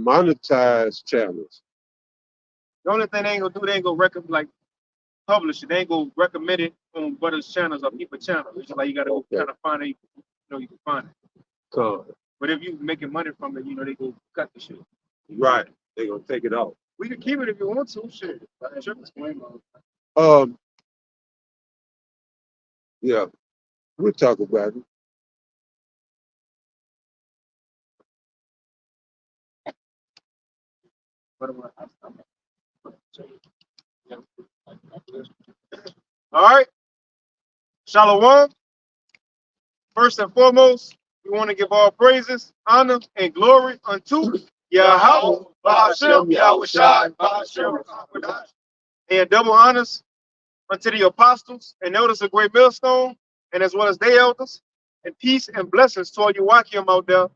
monetize channels. The only thing they ain't gonna do, they ain't gonna recommend like publish it. They ain't gonna recommend it on brothers' channels or people channels. It's just like you gotta go try to find it. You know, you can find it. Con. But if you making money from it, you know they go cut the shit. Right. They gonna take it off. We can keep it if you want to. Shit. Um. Yeah. We'll talk about it. All right. Shalom. First and foremost, we want to give all praises, honor, and glory unto Yahweh, Ba'ashem, Yahushai, Ba'ashem, and double honors unto the apostles and elders of Great Millstone, and as well as their elders, and peace and blessings to all you Wakim out there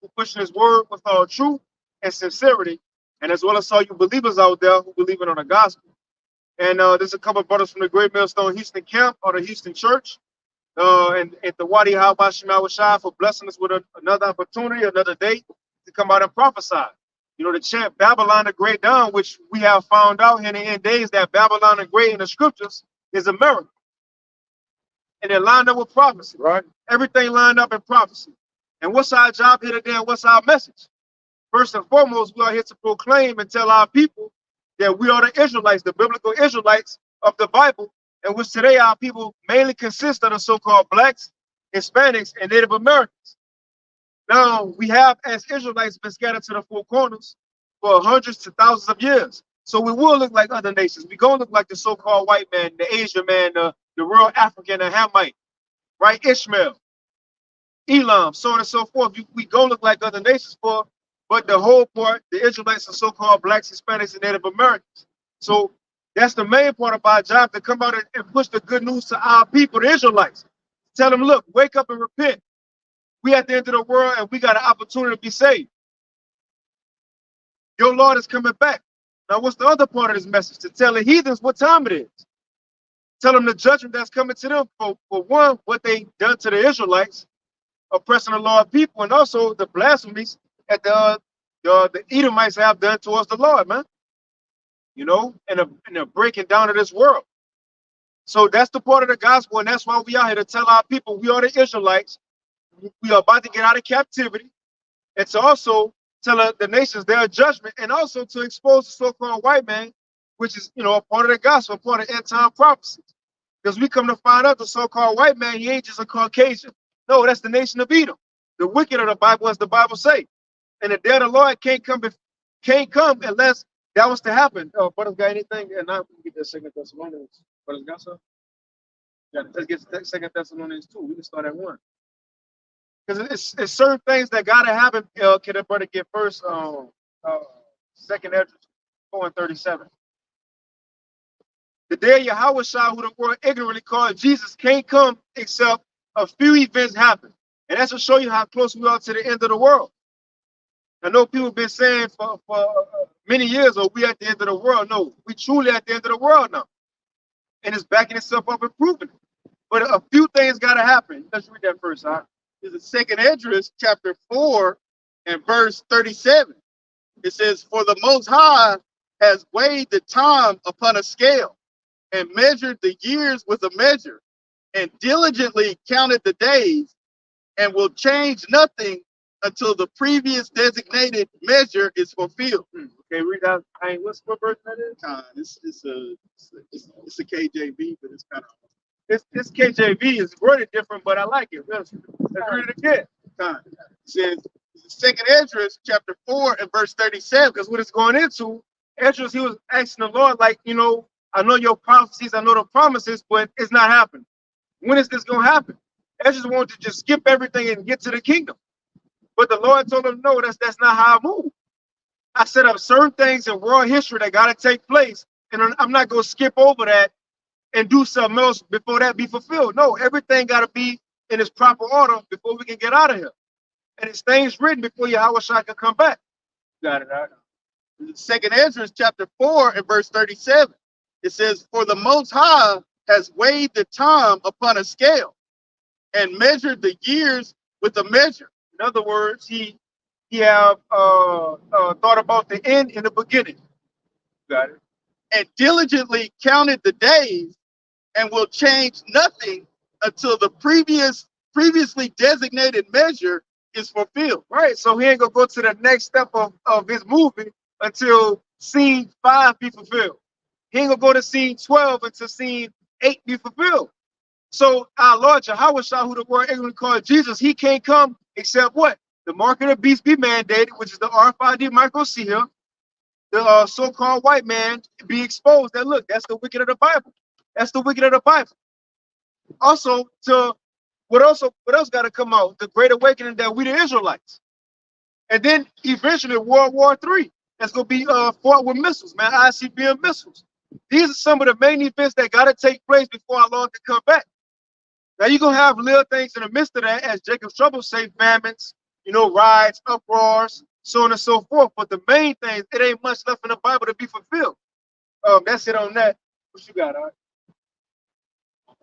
who pushing his word with all truth and sincerity, and as well as all you believers out there who believe in on the gospel. And there's a couple of brothers from the Great Millstone Houston camp or the Houston church. And at the Wadi Habashim Awashai for blessing us with another opportunity, another day to come out and prophesy. You know, the chant Babylon the Great down, which we have found out in the end days that Babylon the Great in the scriptures is America. And they're lined up with prophecy, right? Everything lined up in prophecy. And what's our job here today and what's our message? First and foremost, we are here to proclaim and tell our people that we are the Israelites, the biblical Israelites of the Bible, in which today our people mainly consist of the so-called blacks, Hispanics, and Native Americans. Now, we have, as Israelites, been scattered to the four corners for hundreds to thousands of years. So we will look like other nations. We're going to look like the so-called white man, the Asian man, the real African, the Hamite, right? Ishmael, Elam, so on and so forth. We going to look like other nations but the whole part, the Israelites are so-called blacks, Hispanics, and Native Americans. So that's the main part of our job, to come out and push the good news to our people, the Israelites. Tell them, look, wake up and repent. We at the end of the world and we got an opportunity to be saved. Your Lord is coming back. Now, what's the other part of this message? To tell the heathens what time it is. Tell them the judgment that's coming to them for one, what they done to the Israelites, oppressing the Lord people, and also the blasphemies that the Edomites have done towards the Lord, man. You know, and the breaking down of this world. So that's the part of the gospel, and that's why we are here to tell our people we are the Israelites. We are about to get out of captivity, and to also tell the nations their judgment, and also to expose the so-called white man, which is, you know, a part of the gospel, a part of end-time prophecies. Because we come to find out the so-called white man, he ain't just a Caucasian. No, that's the nation of Edom, the wicked of the Bible, as the Bible say. And the day of the Lord can't come unless that was to happen. Brothers got anything? And now we can get that Second Thessalonians. Brothers got something? Yeah, let's get Second Thessalonians 2. We can start at 1. Because it's certain things that gotta happen. Can a brother get first? Second Ezra 4 and 37. The day of Yahweh Shah, who the world ignorantly called Jesus, can't come except a few events happen. And that's to show you how close we are to the end of the world. I know people have been saying for many years, oh, we at the end of the world. No, we truly at the end of the world now. And it's backing itself up and proving it. But a few things got to happen. Let's read that first, huh? This is Second Esdras chapter 4 and verse 37. It says, "For the Most High has weighed the time upon a scale and measured the years with a measure and diligently counted the days and will change nothing until the previous designated measure is fulfilled." Okay, read out. What verse that is? It's a KJV, but it's kind of this KJV is worded different, but I like it. Let's read it again. It says Second Esdras chapter 4 and verse 37. Because what it's going into, Esdras, he was asking the Lord, like, you know, I know your prophecies, I know the promises, but it's not happening. When is this going to happen? Esdras wanted to just skip everything and get to the kingdom. But the Lord told him, no, that's not how I move. I set up certain things in world history that got to take place, and I'm not going to skip over that and do something else before that be fulfilled. No, everything got to be in its proper order before we can get out of here. And it's things written before Yahweh Shai can come back. Got it. Right. Second Ezra chapter 4 and verse 37. It says, "For the Most High has weighed the time upon a scale and measured the years with a measure." In other words, he have thought about the end in the beginning. Got it. And diligently counted the days, and will change nothing until the previously designated measure is fulfilled. Right. So he ain't gonna go to the next step of his movie until scene 5 be fulfilled. He ain't gonna go to scene 12 until scene 8 be fulfilled. So our Lord Yahweh Shah, who the world ignorantly called Jesus, he can't come except what? The mark of the beast be mandated, which is the RFID microseal. The so-called white man be exposed. That look, that's the wicked of the Bible. That's the wicked of the Bible. Also, to what else got to come out? The great awakening that we the Israelites. And then eventually World War III. That's gonna be fought with missiles, man, ICBM missiles. These are some of the main events that gotta take place before our Lord can come back. Now you're gonna have little things in the midst of that, as Jacob's trouble say, famines, riots, uproars, so on and so forth. But the main thing, it ain't much left in the Bible to be fulfilled. That's it on that. What you got, all right?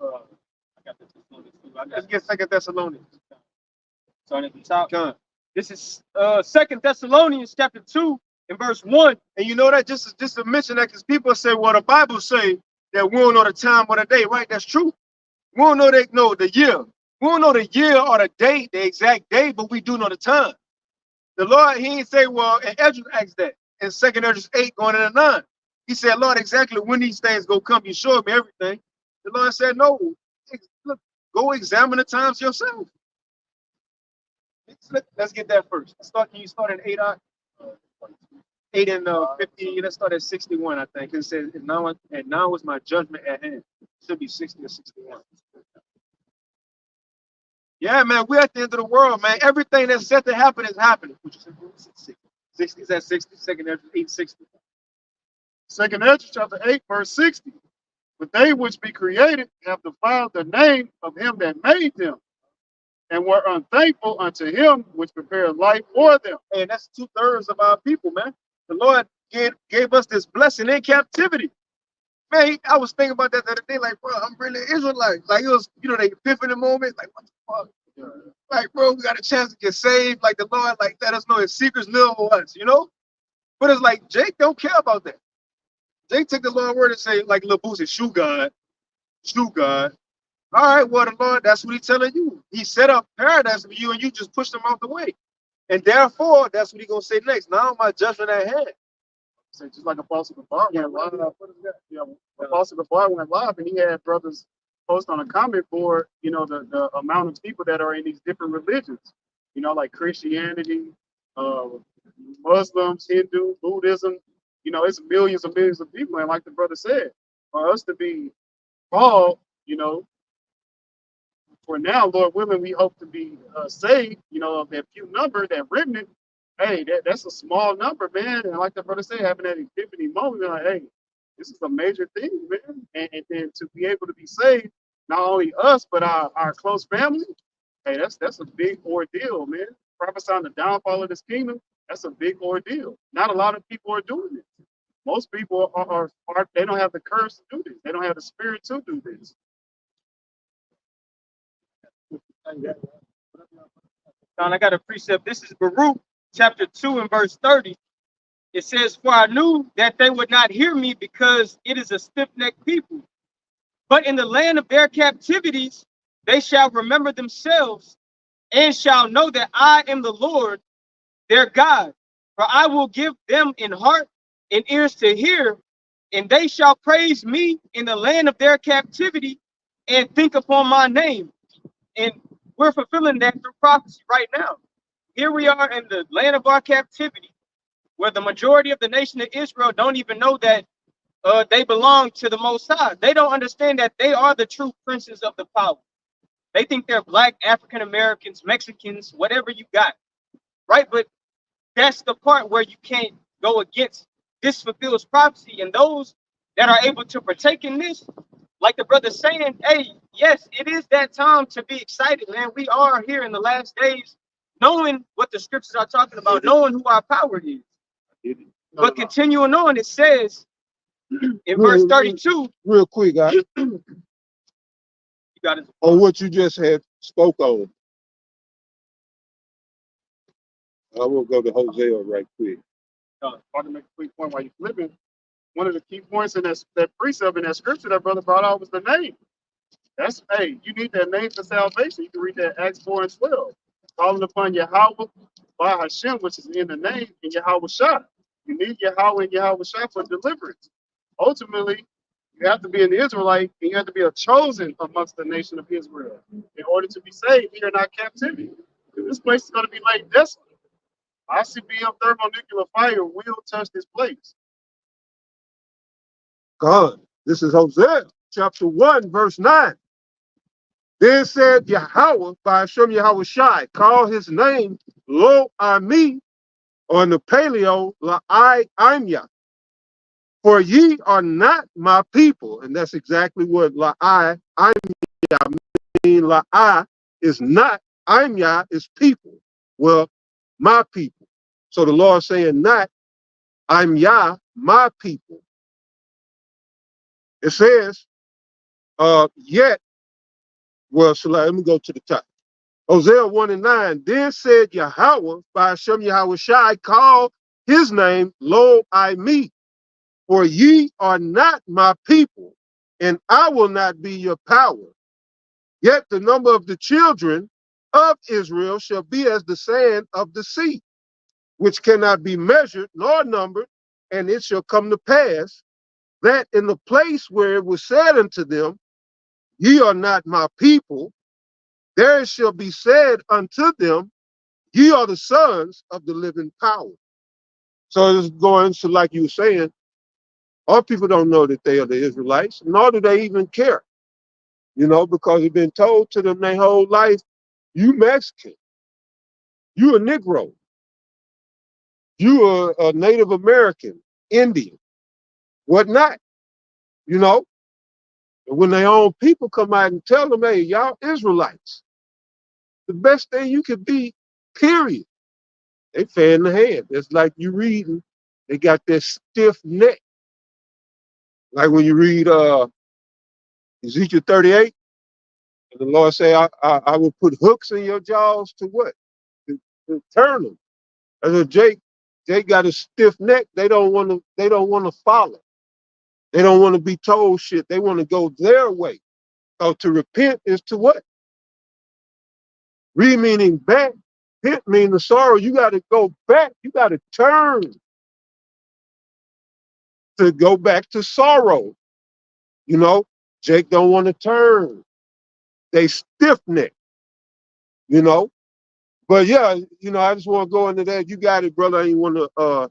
I got this Thessalonians too. Let's get 2 Thessalonians. Starting at the top. Come. This is 2 Thessalonians chapter 2 and verse 1. And you know that just to mention that, because people say, well, the Bible say that we don't know the time or the day, right? That's true. We don't know the year. We don't know the year or the date, the exact date, but we do know the time. The Lord, he ain't say, well, and Ezra asked that in 2 Ezra 8 going into 9. He said, Lord, exactly when these things go come, you showed me everything. The Lord said, no, look, go examine the times yourself. Let's get that first. Can you start at 8? 8 and 50. Let's start at 61, I think. It says, and now is my judgment at hand. It should be 60 or 61. Yeah, man, we're at the end of the world, man. Everything that's set to happen is happening. 60 is at 60, 2 Ezra 8, 60. 2 Ezra chapter 8, verse 60. But they which be created have defiled the name of him that made them, and were unthankful unto him which prepared life for them. And that's 2/3 of our people, man. The Lord gave us this blessing in captivity. Man, I was thinking about that the other day, like, bro, I'm really Israelite. Like, it was, the epiphany moment. Like, what the fuck? Yeah. Like, bro, we got a chance to get saved. Like, the Lord, like, let us know his secrets live for us, But it's like, Jake don't care about that. Jake took the Lord word and say, like, Lil Boosie, shoe God. All right, well, the Lord, that's what he's telling you. He set up paradise for you, and you just pushed him out the way. And therefore, that's what he's going to say next. Now my judgment at hand. So just like Apostle Gabar went live. Yeah, Apostle Gabar went live, and he had brothers post on a comment board, the amount of people that are in these different religions, like Christianity, Muslims, Hindu, Buddhism, it's millions and millions of people. And like the brother said, for us to be called, for now, Lord willing, we hope to be saved, of that few number, that remnant. Hey, that's a small number, man. And like the brother said, having that epiphany moment, like, hey, this is a major thing, man. And then to be able to be saved, not only us, but our close family, hey, that's a big ordeal, man. Prophesying the downfall of this kingdom, that's a big ordeal. Not a lot of people are doing it. Most people are they don't have the courage to do this. They don't have the spirit to do this. I got a precept. This is Baruch chapter 2 and verse 30. It says, for I knew that they would not hear me because it is a stiff-necked people. But in the land of their captivities, they shall remember themselves and shall know that I am the Lord, their God. For I will give them in heart and ears to hear, and they shall praise me in the land of their captivity and think upon my name. And we're fulfilling that through prophecy right now. Here we are in the land of our captivity, where the majority of the nation of Israel don't even know that they belong to the Most High. They don't understand that they are the true princes of the power. They think they're black, African Americans, Mexicans, whatever you got, right? But that's the part where you can't go against. This fulfills prophecy, and those that are able to partake in this, like the brother saying, hey, yes, it is that time to be excited, man. We are here in the last days, knowing what the scriptures are talking about, knowing who our power is. But continuing on, it says in verse 32. Real quick, guys. You got it. On what you just had spoke on. I will go to Hosea right quick. If I can make a quick point while you're flipping, one of the key points in that precept in that scripture that brother brought out was the name. That's, hey, you need that name for salvation. You can read that Acts 4 and 12. Calling upon Yahweh by Hashem, which is in the name, in Yahweh Shah. You need Yahweh and Yahweh Shah for deliverance. Ultimately, you have to be an Israelite and you have to be a chosen amongst the nation of Israel in order to be saved here in our captivity. This place is going to be laid desolate. ICBM thermonuclear fire will touch this place. God, this is Hosea chapter 1, verse 9. Then said Yahweh by Hashem Yahweh Shai, call his name Lo Ami, or in the Paleo, La I'm Yah. For ye are not my people. And that's exactly what La I'm Yah mean. La is not, I'm Yah is people. Well, my people. So the Lord saying not, I'm Yah, my people. It says, yet, well, so let me go to the top. Hosea 1 and 9, then said Yahweh by Hashem Yahweh Shai, call his name Lo I Me, for ye are not my people, and I will not be your power. Yet the number of the children of Israel shall be as the sand of the sea, which cannot be measured nor numbered, and it shall come to pass that in the place where it was said unto them, ye are not my people, there shall be said unto them, ye are the sons of the living power. So it's going to, like you were saying, our people don't know that they are the Israelites, nor do they even care, because it's been told to them their whole life, you Mexican, you a Negro, you are a Native American, Indian, whatnot, And when their own people come out and tell them, hey, y'all Israelites, the best thing you could be, period. They fan the hand. It's like you reading, they got this stiff neck. Like when you read Ezekiel 38, and the Lord say, I will put hooks in your jaws to what? To turn them. As a Jake got a stiff neck. They don't want to follow. They don't want to be told shit. They want to go their way. So to repent is to what? Meaning back. Repent means the sorrow. You got to go back. You got to turn to go back to sorrow. Jake don't want to turn. They stiff neck. But yeah, I just want to go into that. You got it, brother. I ain't want to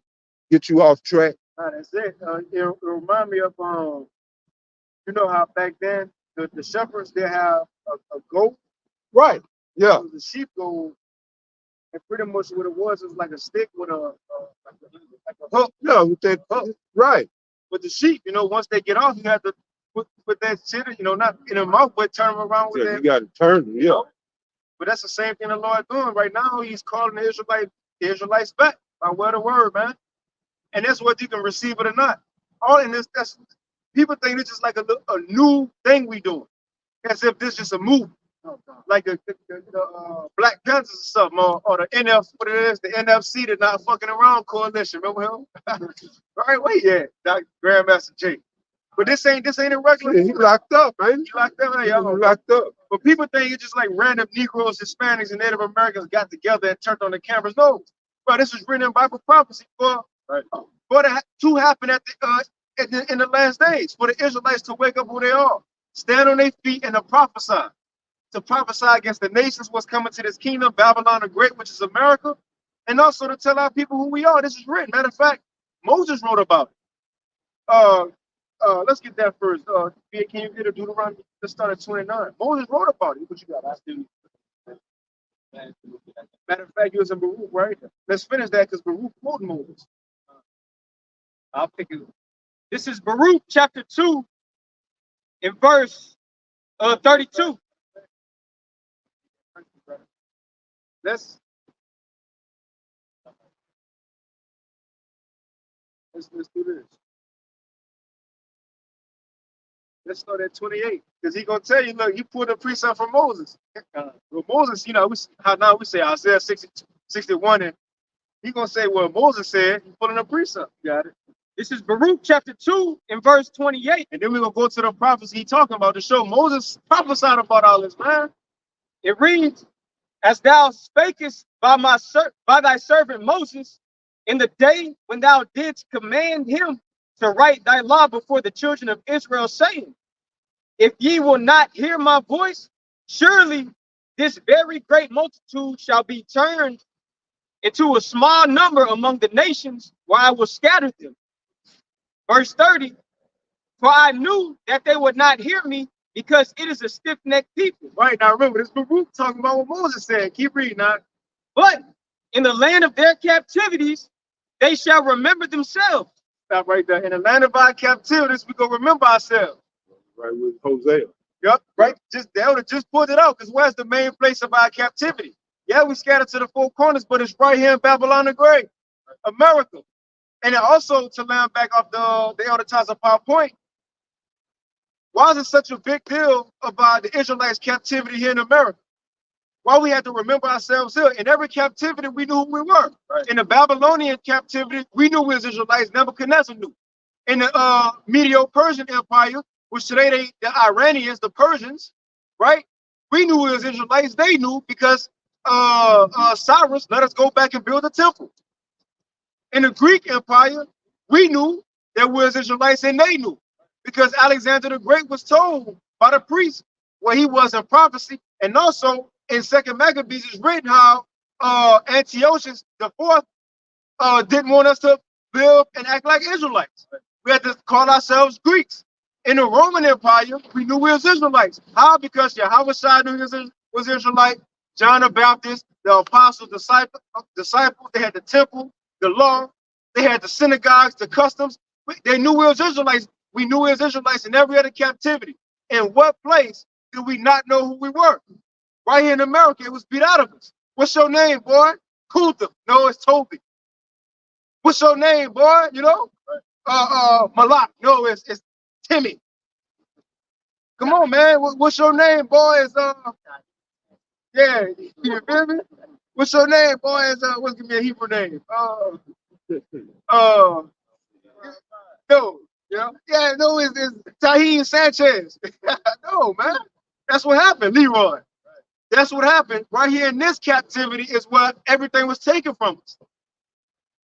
get you off track. That's it. It remind me of how back then the shepherds they have a goat. Right. Yeah. It was a sheep goat, and pretty much what it was like a stick with like a hook. Yeah, with that hook. Right. With the sheep, once they get off, you have to put that shit, not in their mouth, but turn them around with that. You got to turn them. Yeah. But that's the same thing the Lord doing right now. He's calling the Israelites back by word of word, man. And that's what you can receive it or not. All in this, that's people think it's just like a new thing we doing, as if this is just a movie, like the Black Panthers or something, or the what it is, the NFC, the Not Fucking Around Coalition. Remember him? Right, wait, yeah, Dr. Grandmaster Jake. But this ain't a regular. Yeah, he locked up, man. He locked up, He locked up. But people think it's just like random Negroes, Hispanics, and Native Americans got together and turned on the cameras. No, bro, this was written in Bible prophecy for that to happen in the last days, for the Israelites to wake up who they are, stand on their feet and to prophesy against the nations, what's coming to this kingdom, Babylon the Great, which is America, and also to tell our people who we are. This is written. Matter of fact, Moses wrote about it. Let's get that first. Can you get a Deuteronomy? Let's start at 29. Moses wrote about it. What you got? Matter of fact, you was in Baruch, right? Let's finish that because Baruch quoted Moses. I'll pick it. This is Baruch chapter 2 in verse 32. Let's do this. Let's start at 28, because he's gonna tell you, look, he pulled a precept from Moses. Well, Moses, how now we say Isaiah 61 and He gonna say what Moses said. He's pulling a precept. You got it. This is Baruch chapter 2 and verse 28. And then we're gonna go to the prophecy he talking about to show Moses prophesied about all this, man. It reads, as thou spakest by thy servant Moses in the day when thou didst command him to write thy law before the children of Israel, saying, if ye will not hear my voice, surely this very great multitude shall be turned into a small number among the nations where I will scatter them. Verse 30, for I knew that they would not hear me because it is a stiff-necked people. Right, now remember, this Baruch talking about what Moses said. Keep reading now. But in the land of their captivities, they shall remember themselves. Stop right there. In the land of our captivities, we gonna remember ourselves. Right with Hosea. Yep, right. Just the elder just pulled it out, because where's the main place of our captivity? Yeah, we scattered to the four corners, but it's right here in Babylon the Great, America. And then also to land back off the elder ties of PowerPoint, why is it such a big deal about the Israelites' captivity here in America? Why we had to remember ourselves here? In every captivity, we knew who we were. Right. In the Babylonian captivity, we knew we was Israelites. Nebuchadnezzar knew. In the Medo-Persian Empire, which today the Iranians, the Persians, right? We knew we was Israelites. They knew because Cyrus let us go back and build a temple. In the Greek Empire, we knew that we was Israelites, and they knew because Alexander the Great was told by the priest where he was in prophecy, and also in Second Maccabees is written how Antiochus the Fourth didn't want us to build and act like Israelites. We had to call ourselves Greeks. In the Roman Empire, we knew we was Israelites. How? Because Yahweh Shai knew he was Israelite, John the Baptist, the apostles, disciples, they had the temple, the law, they had the synagogues, the customs. They knew we was Israelites. We knew we was Israelites in every other captivity. In what place did we not know who we were? Right here in America, it was beat out of us. What's your name, boy? Kutham. No, it's Toby. What's your name, boy? You know? Malak. No, it's Timmy. Come on, man. What's your name, boy? It's yeah, you feel me? What's your name, boy? It's what's gonna be a Hebrew name? No, you know? Yeah, no, it's Tahir Sanchez. No, man. That's what happened, Leroy. That's what happened. Right here in this captivity is where everything was taken from us.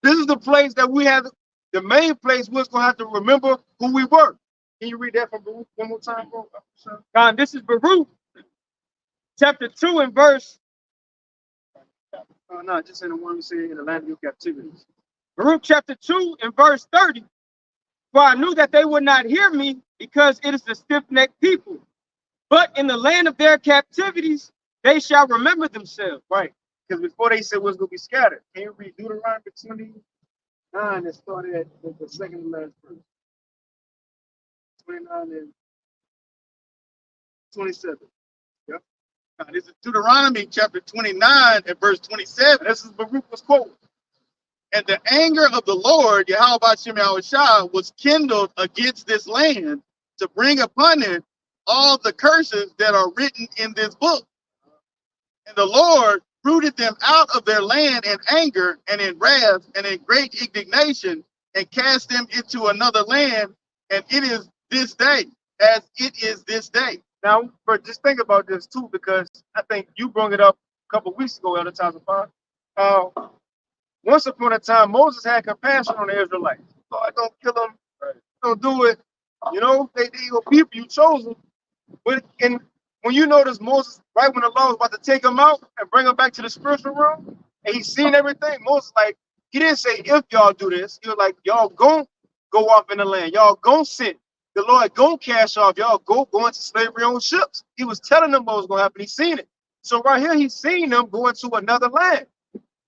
This is the place that we had, the main place we was going to have to remember who we were. Can you read that from Baruch one more time, bro? This is Baruch chapter 2 and verse. No, just in the one we say in the land of your captivity. Baruch chapter 2 and verse 30. For I knew that they would not hear me because it is a stiff-necked people. But in the land of their captivities, they shall remember themselves. Right. Because before they said was going to be scattered. Can you read Deuteronomy 29 that started at the second and last verse? 29 and 27. Yep. Now, this is Deuteronomy chapter 29 and verse 27. This is Baruch was quoted. And the anger of the Lord, Yahweh Shem Yahushua, was kindled against this land to bring upon it all the curses that are written in this book. And the Lord rooted them out of their land in anger and in wrath and in great indignation and cast them into another land. And it is this day, as it is this day. Now, but just think about this too, because I think you brought it up a couple of weeks ago, Elder Tazapah. Once upon a time, Moses had compassion on the Israelites. Lord, don't kill them. Right. Don't do it. You know, they your people, you chose them. But when you notice Moses, right when the law was about to take him out and bring him back to the spiritual realm, and he's seen everything, Moses, like, he didn't say, if y'all do this. He was like, y'all gon' go off in the land. Y'all gon' sin. The Lord gon' cash off. Y'all go into slavery on ships. He was telling them what was going to happen. He's seen it. So right here, he's seen them going to another land.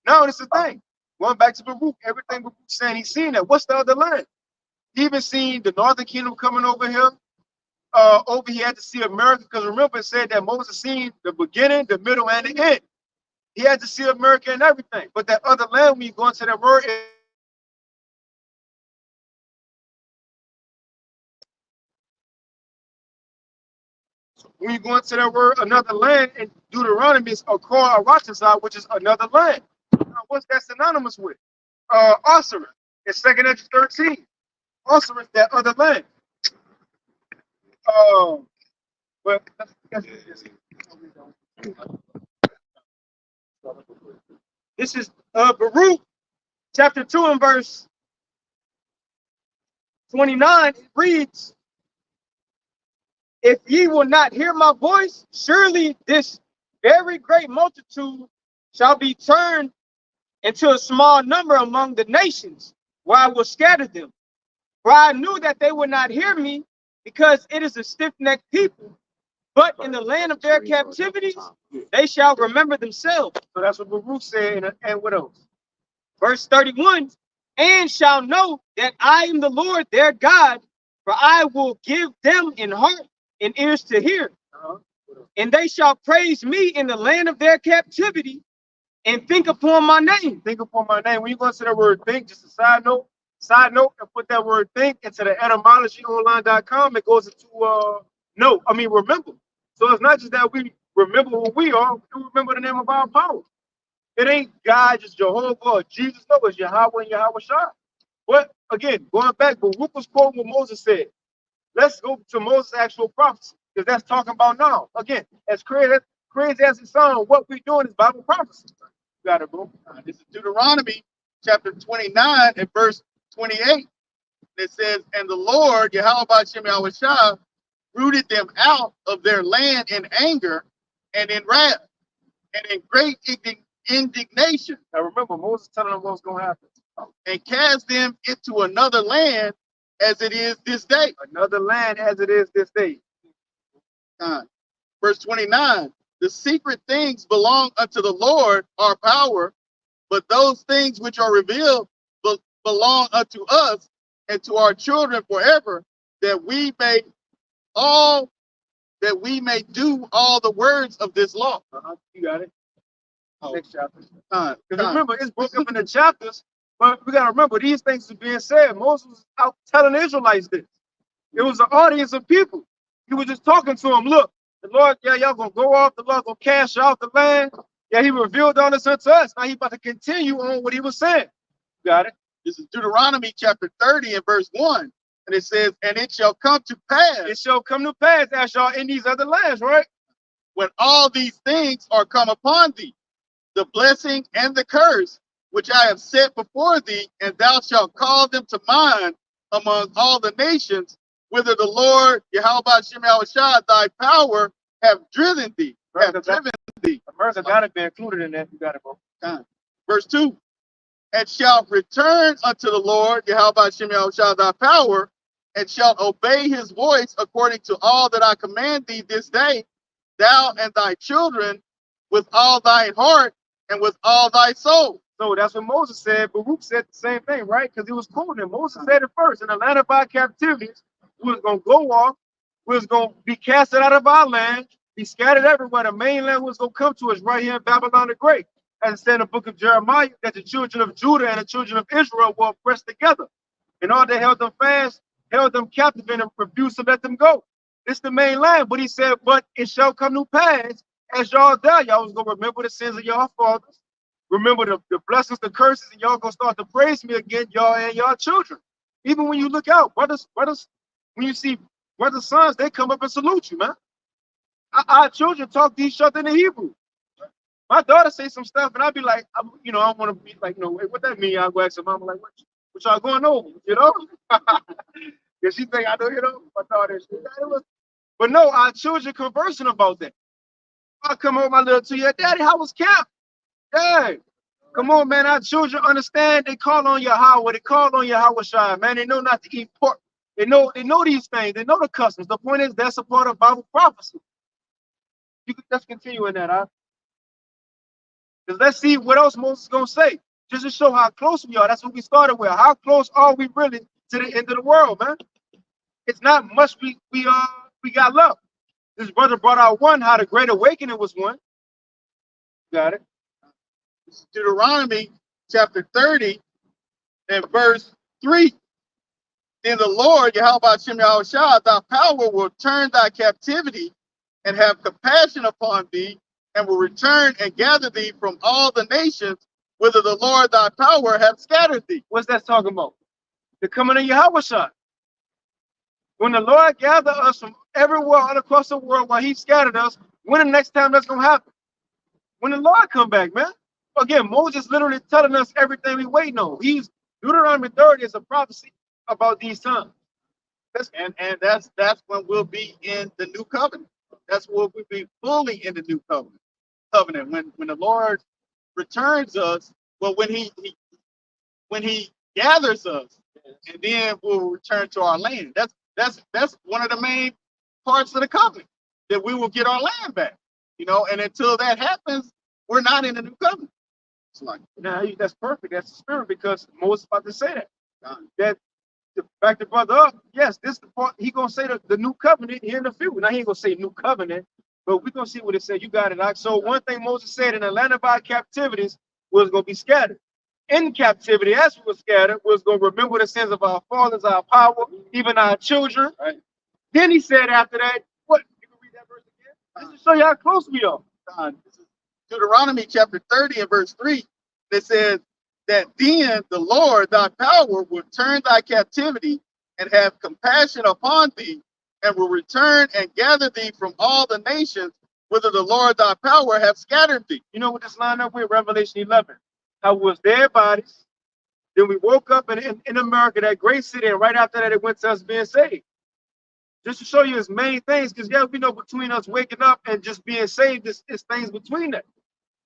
Now, this is the thing. Going back to Baruch, everything Baruch saying, he's seen that. What's the other land? He even seen the northern kingdom coming over here. Over he had to see America, because remember it said that Moses seen the beginning, the middle, and the end. He had to see America and everything. But that other land, when you go into that word, when you go into that word, another land, in Deuteronomy is Akor Arachazah, which is another land. Now, what's that synonymous with? Osiris. In 2nd Edge 13. Osiris, that other land. But this is Baruch chapter 2 and verse 29. It reads, if ye will not hear my voice, surely this very great multitude shall be turned into a small number among the nations, where I will scatter them. For I knew that they would not hear me, because it is a stiff-necked people. But in the land of their captivities, they shall remember themselves. So that's what Baruch said, and what else? Verse 31, and shall know that I am the Lord their God, for I will give them in heart and ears to hear. And they shall praise me in the land of their captivity, and think upon my name. Think upon my name. When you go to the word think, just a side note, and put that word think into the etymologyonline.com, it goes into remember. So it's not just that we remember who we are, we remember the name of our power. It ain't God, just Jehovah or Jesus. No, it's Yahweh and Yahweh Shai. But again, going back, Baruch was quoting what Moses said. Let's go to Moses' actual prophecy, because that's talking about now. Again, as crazy as it sounds, what we're doing is Bible prophecy. You got it, bro. This is Deuteronomy chapter 29 and verse 28. It says, and the Lord, Yahweh B'Shem Yahweh Shai, rooted them out of their land in anger and in wrath and in great indignation. Now remember, Moses telling them what's going to happen. And cast them into another land as it is this day. Another land as it is this day. Verse 29, the secret things belong unto the Lord, our power, but those things which are revealed belong unto us and to our children forever, that we may do all the words of this law. You got it. Next chapter. Because remember, it's broken up into chapters, but we got to remember, these things are being said. Moses was out telling the Israelites this. It was an audience of people. He was just talking to them. Look, the Lord, y'all going to go off. The Lord going to cast you off the land. Yeah, he revealed all this unto us. Now he about to continue on what he was saying. Got it? This is Deuteronomy chapter 30 and verse 1. And it says, and it shall come to pass. It shall come to pass as y'all in these other lands, right? When all these things are come upon thee, the blessing and the curse, which I have set before thee, and thou shalt call them to mind among all the nations, whither the Lord, Yahweh B'Shem Yahweh Shai, thy power, have driven thee. America got to be included in that. You got it, bro. Verse 2, and shalt return unto the Lord, Yahweh B'Shem Yahweh Shai, thy power, and shalt obey his voice according to all that I command thee this day, thou and thy children, with all thine heart and with all thy soul. So that's what Moses said. Baruch said the same thing, right? Because he was quoting him. Moses said it first. In the land of our captivities, we was going to go off. We was going to be casted out of our land, be scattered everywhere. The mainland was going to come to us right here in Babylon the Great. As it said in the book of Jeremiah, that the children of Judah and the children of Israel were oppressed together. And all they held them fast, held them captive, and refused to let them go. It's the mainland. But he said, but it shall come to pass, as y'all there, y'all was going to remember the sins of y'all fathers. Remember the blessings, the curses, and y'all going to start to praise me again, y'all and y'all children. Even when you look out, brothers, when you see brothers' sons, they come up and salute you, man. Our children talk to each other in the Hebrew. My daughter say some stuff, and I'll be like, I don't want to be like, what that mean? I'll go ask her mama, like, what y'all going over, Because she think I know, my daughter. But no, our children conversing about that. I come home, my little 2-year, Daddy, how was camp? Yeah. Come on, man. Our children understand. They call on Yahweh. They call on Yahweh Shai, man. They know not to eat pork. They know these things. They know the customs. The point is, that's a part of Bible prophecy. You can just continue in that, huh? Because let's see what else Moses is going to say. Just to show how close we are. That's what we started with. How close are we really to the end of the world, man? It's not much we got left. This brother brought out one, how the Great Awakening was one. Got it? Deuteronomy chapter 30 and verse 3. Then the Lord, Yahweh B'Shem Yahweh Shai, thy power will turn thy captivity and have compassion upon thee, and will return and gather thee from all the nations whither the Lord thy power hath scattered thee. What's that talking about? The coming of Yahweh. When the Lord gathered us from everywhere all across the world while he scattered us, when the next time that's going to happen? When the Lord come back, man. Again, Moses literally telling us everything we waiting on. Deuteronomy 30 is a prophecy about these times. And that's when we'll be in the new covenant. That's when we'll be fully in the new covenant. When the Lord returns us, well, when he gathers us, and then we'll return to our land. That's one of the main parts of the covenant, that we will get our land back. And until that happens, we're not in the new covenant. It's like, Now, that's perfect. That's the spirit, because Moses about to say that. That to back the brother up, yes, this is the part he gonna say the new covenant here in the future. Now he ain't gonna say new covenant, but we're gonna see what it said. You got it. Like, so one thing Moses said, in the land of our captivities was gonna be scattered. In captivity, as we were scattered, was gonna remember the sins of our fathers, our power, even our children. right. Then he said after that, what? You can read that verse again. Just to show you how close we are. This is Deuteronomy chapter 30 and verse 3. That says that then the Lord thy power will turn thy captivity and have compassion upon thee, and will return and gather thee from all the nations whither the Lord thy power hath scattered thee. You know what this line up with? Revelation 11. How it was their bodies. Then we woke up in America, that great city, and right after that, it went to us being saved. Just to show you its main things, because yeah, we know between us waking up and just being saved, is things between that.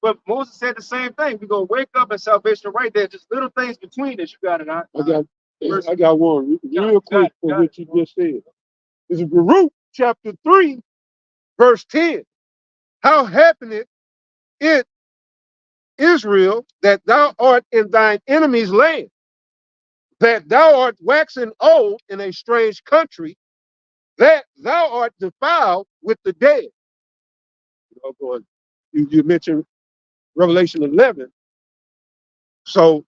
But Moses said the same thing. We're going to wake up and salvation right there. Just little things between this. You got it, huh? I got one real quick for what you just said. This is Baruch chapter 3, verse 10. How happeneth it, Israel, that thou art in thine enemy's land, that thou art waxen old in a strange country, that thou art defiled with the dead. You mentioned Revelation 11. So,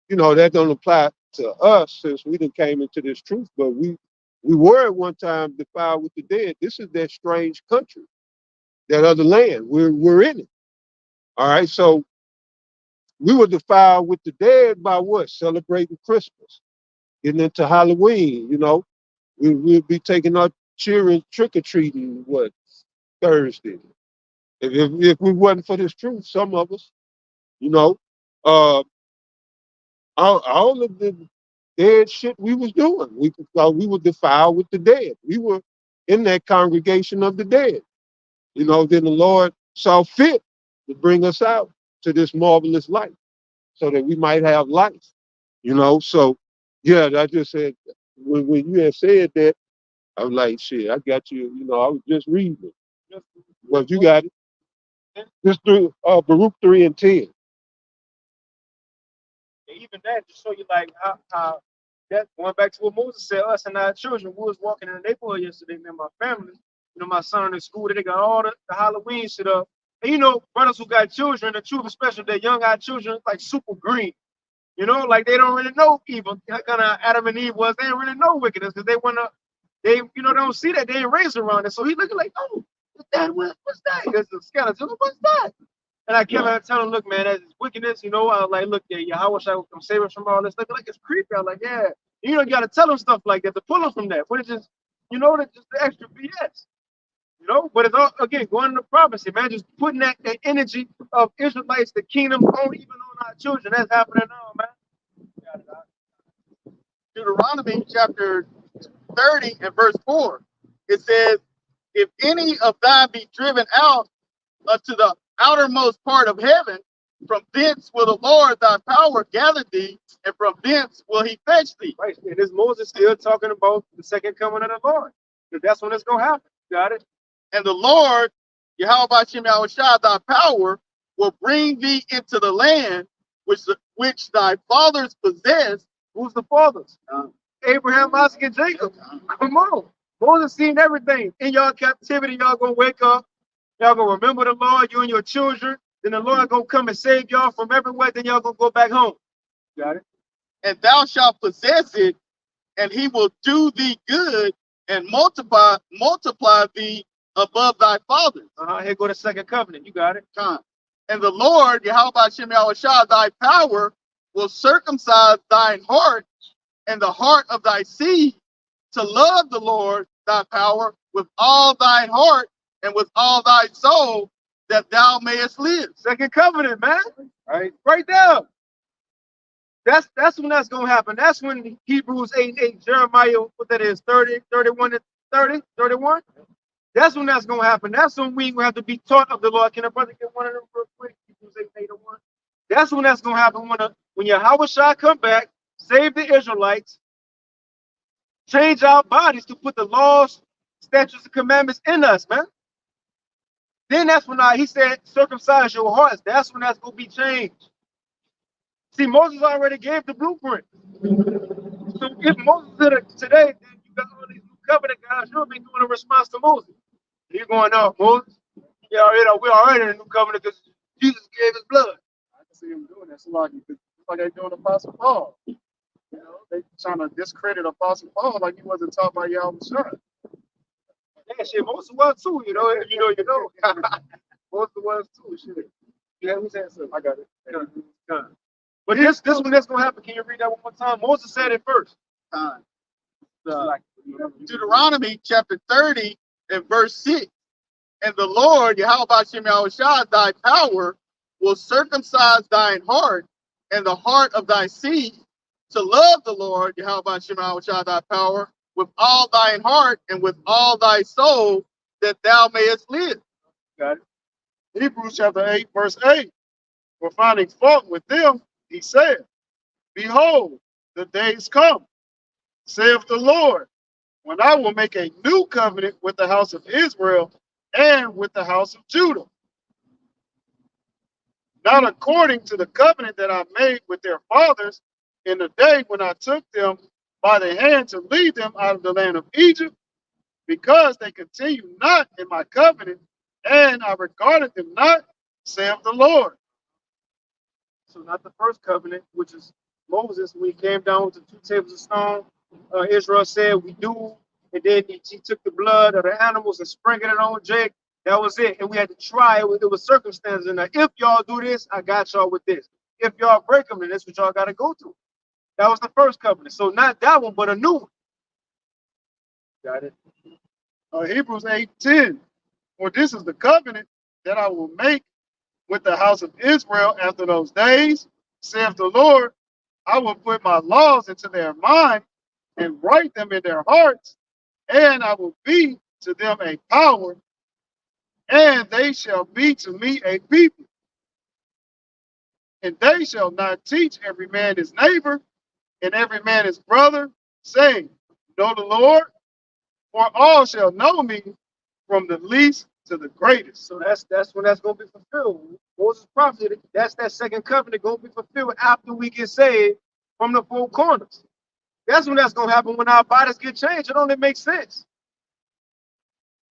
that don't apply to us, since we done came into this truth, but we were at one time defiled with the dead. This is that strange country, that other land. We're in it. All right. So we were defiled with the dead by what? Celebrating Christmas, getting into Halloween. We'll be taking our children trick-or-treating Thursday. If we wasn't for this truth, some of us, uh, all of the dead shit we was doing, we were defiled with the dead. We were in that congregation of the dead. Then the Lord saw fit to bring us out to this marvelous light, so that we might have life. So yeah, I just said, when you had said that, I was like, shit, I got you. I was just reading it. But you got it. Just through Baruch 3 and 10. Even that, to show you like how that, going back to what Moses said, us and our children, we was walking in the neighborhood yesterday, man, my family, my son in school, they got all the Halloween shit up. And brothers who got children, the truth, especially their young eyed children, like super green. Like they don't really know evil. Kind of Adam and Eve was, they didn't really know wickedness, because they don't see that, they ain't raised around it. So he looking like, oh, what's that? It's a skeleton. What's that? And I kept telling him, look, man, that's wickedness. I was like, look, yeah, how wish I would come save us from all this stuff. Like, it's creepy. I was like, yeah. You got to tell them stuff like that to pull them from that. But it's just, that's just the extra BS. But it's all, again, going into prophecy, man, just putting that energy of Israelites, the kingdom, even on our children. That's happening now, man. Deuteronomy chapter 30 and verse 4. It says, if any of thine be driven out unto the outermost part of heaven, from thence will the Lord thy power gather thee, and from thence will he fetch thee. Right. And is Moses still talking about the second coming of the Lord? Because that's when it's going to happen. Got it? And the Lord, Yahweh Shah, thy power, will bring thee into the land which thy fathers possessed. Who's the fathers? Abraham, Isaac, and Jacob. Come on. Moses seen everything. In your captivity, y'all going to wake up. Y'all going to remember the Lord, you and your children. Then the Lord going to come and save y'all from everywhere. Then y'all going to go back home. Got it? And thou shalt possess it, and he will do thee good and multiply thee above thy fathers. Here go the second covenant. You got it. Time. And the Lord, Yahweh Shem Yahushua, thy power, will circumcise thine heart and the heart of thy seed to love the Lord thy power with all thine heart and with all thy soul, that thou mayest live. Second covenant, man. Right there. That's when that's gonna happen. That's when Hebrews 8:8, Jeremiah, what that is, 30, 31 to 30, 31. That's when that's gonna happen. That's when we have to be taught of the Lord. Can a brother get one of them real quick? Hebrews 8:8-1. That's when that's gonna happen. When Yahweh shall come back, save the Israelites, change our bodies to put the laws, statutes, and commandments in us, man. Then that's when he said, circumcise your hearts. That's when that's gonna be changed. See, Moses already gave the blueprint. So if Moses did it today, then you got all these new covenant guys, you'll be doing a response to Moses. You're going, no, Moses, yeah, we're already in the new covenant because Jesus gave his blood. I can see him doing that. So like they're doing Apostle Paul. You know, they trying to discredit Apostle Paul like he wasn't taught by Yahweh Shai. Yeah, shit, Moses was too, you know. Moses was too, shit. Yeah, who's that? I got it. Done. But this one that's gonna happen. Can you read that one more time? Moses said it first. Deuteronomy chapter 30 and verse 6. And the Lord, Yahweh Shem Yahushua, thy power, will circumcise thine heart and the heart of thy seed to love the Lord, Yahweh Shem Yahushua, thy power, with all thine heart and with all thy soul, that thou mayest live. Got it. Hebrews chapter 8, verse 8. For finding fault with them, he said, behold, the days come, saith the Lord, when I will make a new covenant with the house of Israel and with the house of Judah. Not according to the covenant that I made with their fathers in the day when I took them by the hand to lead them out of the land of Egypt, because they continue not in my covenant, and I regarded them not, saith the Lord. So not the first covenant, which is Moses, when he came down with the 2 tables of stone. Israel said, we do. And then he took the blood of the animals and sprinkled it on Jake. That was it. And we had to try it. It was circumstances. And if y'all do this, I got y'all with this. If y'all break them, then that's what y'all got to go through. That was the first covenant. So not that one, but a new one. Got it. Hebrews 8:10. For this is the covenant that I will make with the house of Israel after those days, saith the Lord. I will put my laws into their mind and write them in their hearts, and I will be to them a power, and they shall be to me a people. And they shall not teach every man his neighbor and every man his brother, saying, know the Lord, for all shall know me, from the least to the greatest. So that's when that's going to be fulfilled. Moses' prophecy, that's that second covenant going to be fulfilled after we get saved from the 4 corners. That's when that's going to happen, when our bodies get changed. It only makes sense.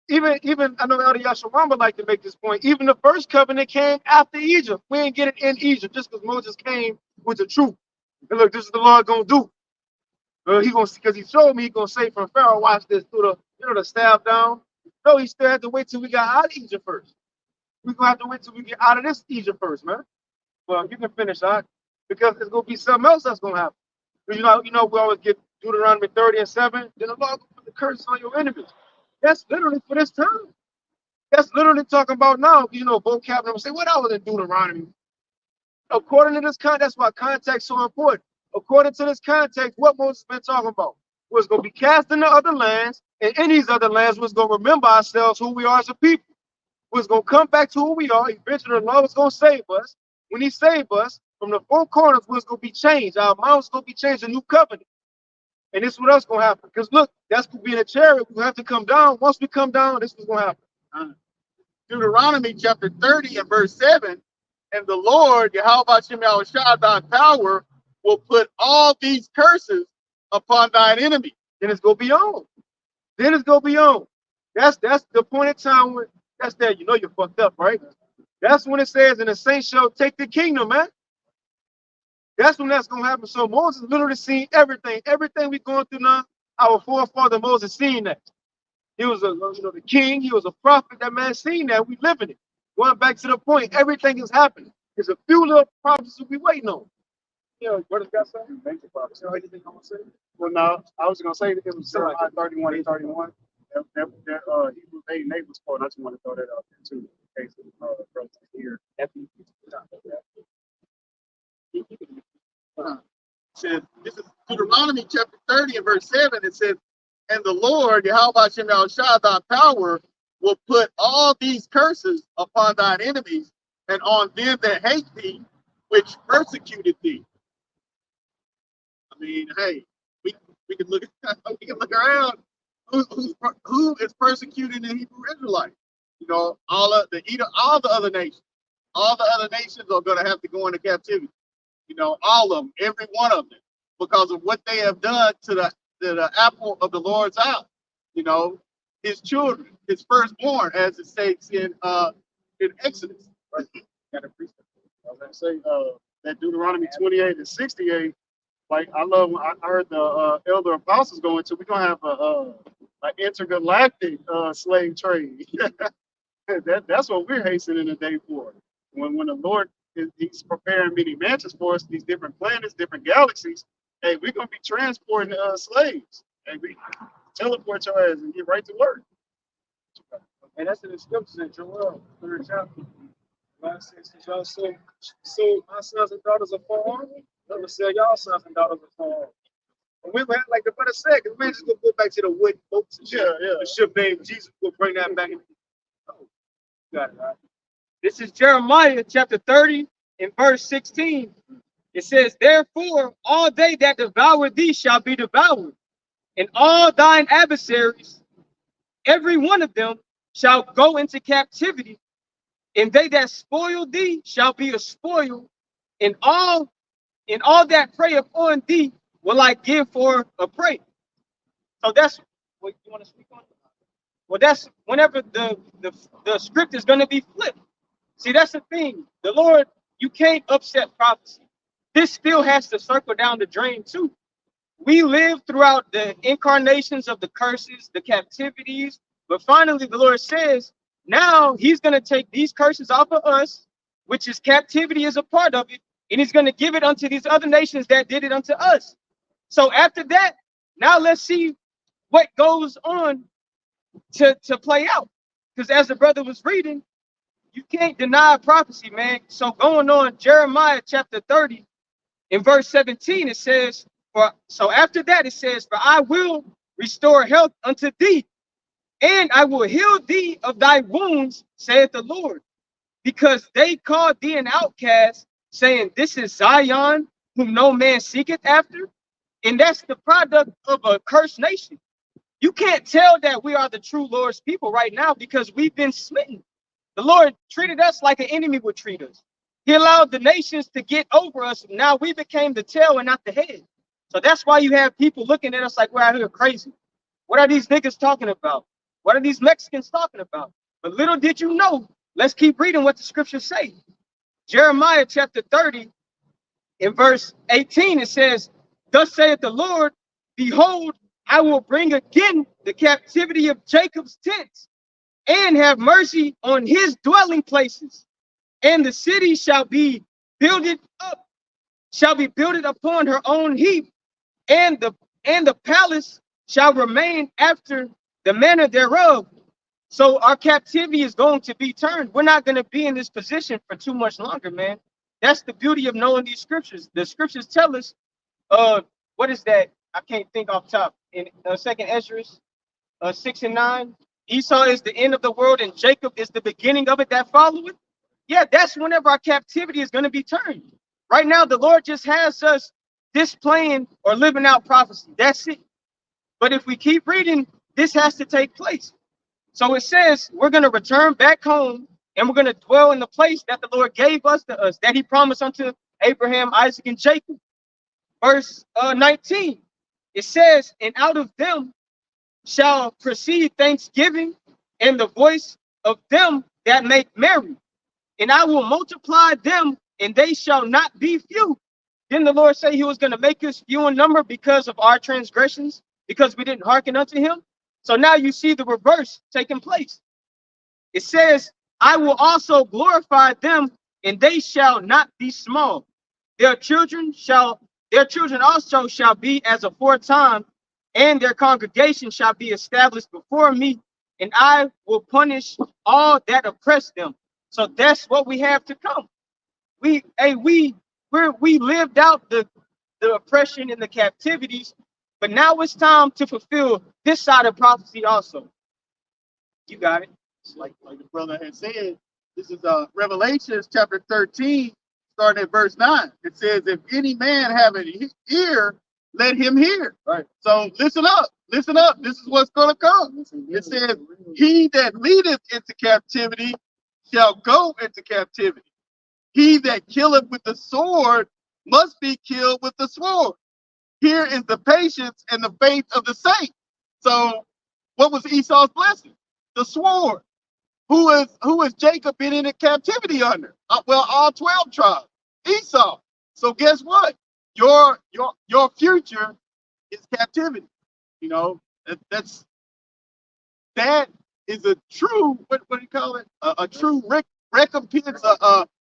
Even I know Elder Yasharamba like to make this point. Even the first covenant came after Egypt. We ain't get it in Egypt just because Moses came with the truth. And look, this is the Lord gonna do. He gonna, because he showed me he gonna say from Pharaoh, watch this, through the staff down. No, he still had to wait till we got out of Egypt first. We're gonna have to wait till we get out of this Egypt first, man. Well, you can finish that, because it's gonna be something else that's gonna happen. You know, we always get Deuteronomy 30 and 7. Then the Lord will put the curse on your enemies. That's literally for this time. That's literally talking about now. You know, vocabulary will say, what I was in Deuteronomy. According to this context, that's why context is so important. According to this context, what Moses been talking about was going to be cast into other lands, and in these other lands was going to remember ourselves, who we are as a people. Was going to come back to who we are. Eventually, the Lord was going to save us. When he saved us, from the 4 corners was going to be changed. Our minds going to be changed, a new covenant. And this is what else going to happen. Because look, that's going to be in a chariot. We have to come down. Once we come down, this is going to happen. Deuteronomy chapter 30 and verse 7. And the Lord, Yahweh Shem Yahushua, thy power, will put all these curses upon thine enemy. Then it's going to be on. Then it's going to be on. That's the point in time when that's that. You know you're fucked up, right? That's when it says, and the saints shall take the kingdom, man. That's when that's going to happen. So Moses literally seen everything. Everything we're going through now, our forefather Moses seen that. He was the king. He was a prophet. That man seen that. We live in it. Going back to the point, everything is happening. There's a few little prophecies we waiting on. Yeah, what has got something? Major problems. You know anything I want to say? Well, no, I was gonna say that it was Jeremiah 31 and 31. Hebrews 8 and 8 was quoted. I just want to throw that out there too, in case brothers here. Says, this is Deuteronomy chapter 30 and verse 7. It says, and the Lord, Yahweh Shem Shah, thy power, will put all these curses upon thine enemies and on them that hate thee, which persecuted thee. I mean, hey, we can look we can look around. Who is persecuting the Hebrew Israelites? You know, all the other nations. All the other nations are going to have to go into captivity. You know, all of them, every one of them, because of what they have done to the apple of the Lord's eye. You know, his children, his firstborn, as it states in Exodus. Right. Got a precept. I was gonna say that Deuteronomy 28 and 68. Like I love when I heard the elder apostles go into. We're gonna have an intergalactic slave trade. That's what we're hastening the day for. When the Lord he's preparing many mansions for us, these different planets, different galaxies. Hey, we're gonna be transporting slaves. Hey, we teleport your ass and get right to work. And that's in the scriptures in Joel, 3rd chapter. God says, y'all so my sons and daughters are forearmed. Let me say, y'all sons and daughters are forearmed. And we went, like the brother said, because we're just going to go back to the wooden boats and shit. Yeah. The ship named Jesus will bring that back in. Oh, got it, right? This is Jeremiah chapter 30 and verse 16. It says, therefore, all they that devour thee shall be devoured, and all thine adversaries, every one of them, shall go into captivity, and they that spoil thee shall be a spoil, and all that prey upon thee will I give for a prey. So that's what you want to speak on. Well, that's whenever the script is going to be flipped. See, that's the thing. The Lord, you can't upset prophecy. This still has to circle down the drain too. We live throughout the incarnations of the curses, the captivities, but finally the Lord says, now he's going to take these curses off of us, which is captivity is a part of it, and he's going to give it unto these other nations that did it unto us. So after that, now let's see what goes on to play out. Because as the brother was reading, you can't deny prophecy, man. So going on Jeremiah chapter 30 in verse 17, it says, so after that it says, for I will restore health unto thee, and I will heal thee of thy wounds, saith the Lord, because they called thee an outcast, saying, this is Zion, whom no man seeketh after. And that's the product of a cursed nation. You can't tell that we are the true Lord's people right now because we've been smitten. The Lord treated us like an enemy would treat us. He allowed the nations to get over us. Now we became the tail and not the head. So that's why you have people looking at us like we're out here crazy. What are these niggas talking about? What are these Mexicans talking about? But little did you know, let's keep reading what the scriptures say. Jeremiah chapter 30 in verse 18, it says, thus saith the Lord, behold, I will bring again the captivity of Jacob's tents and have mercy on his dwelling places. And the city shall be builded up, shall be builded upon her own heap, and the palace shall remain after the manner thereof. So our captivity is going to be turned. We're not going to be in this position for too much longer, man. That's the beauty of knowing these scriptures. The scriptures tell us, what is that? I can't think off top. In 2nd Ezra 6 and 9, Esau is the end of the world and Jacob is the beginning of it that followeth. Yeah, that's whenever our captivity is going to be turned. Right now, the Lord just has us displaying or living out prophecy. That's it. But if we keep reading, this has to take place. So it says we're going to return back home and we're going to dwell in the place that the Lord gave us to us, that he promised unto Abraham, Isaac, and Jacob. Verse 19, it says, and out of them shall proceed thanksgiving and the voice of them that make merry. And I will multiply them, and they shall not be few. Didn't the Lord say he was going to make us few in number because of our transgressions, because we didn't hearken unto him? So now you see the reverse taking place. It says, I will also glorify them, and they shall not be small. Their children shall, their children also shall be as aforetime, and their congregation shall be established before me, and I will punish all that oppress them. So that's what we have to come. We lived out the oppression and the captivities, but now it's time to fulfill this side of prophecy also. You got it. Like the brother had said, this is Revelations chapter 13, starting at verse 9. It says, if any man have an ear, let him hear. Right. So listen up, listen up. This is what's going to come. It says, he that leadeth into captivity shall go into captivity. He that killeth with the sword must be killed with the sword. Here is the patience and the faith of the saints. So what was Esau's blessing? The sword. Who is Jacob been in captivity under? Well, all 12 tribes. Esau. So guess what? Your future is captivity. You know, that is a true, what do you call it? A true recompense,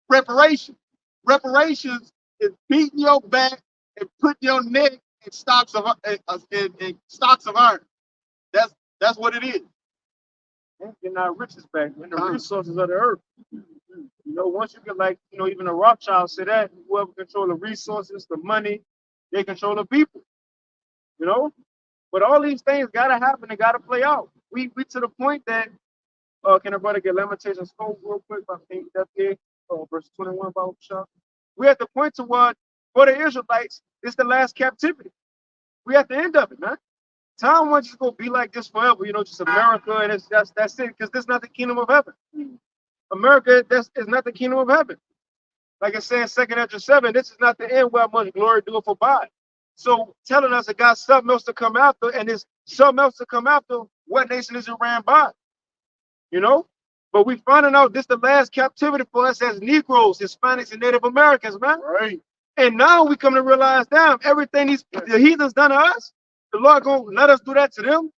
reparation. Reparations is beating your back and putting your neck in stocks of iron. That's what it is. And getting our riches back and the resources of the earth. You know, once you get like, you know, even the Rothschild said that whoever control the resources, the money, they control the people. You know, but all these things gotta happen and gotta play out. We to the point that can a brother get Lamentations 4 real quick? I think that's it. Verse 21 about Shah. We at the point to what for the Israelites, it's the last captivity. We at the end of it, man. Time won't just go be like this forever, you know, just America and that's it, because this is not the kingdom of heaven. America, is not the kingdom of heaven. Like it says, 2nd Ezra 7, this is not the end where much glory doeth abide. So telling us that got something else to come after, and there's something else to come after, what nation is it ran by? You know? But we finding out this the last captivity for us as Negroes, Hispanics, and Native Americans, man. Right. And now we come to realize, damn, everything the heathens done to us, the Lord gonna let us do that to them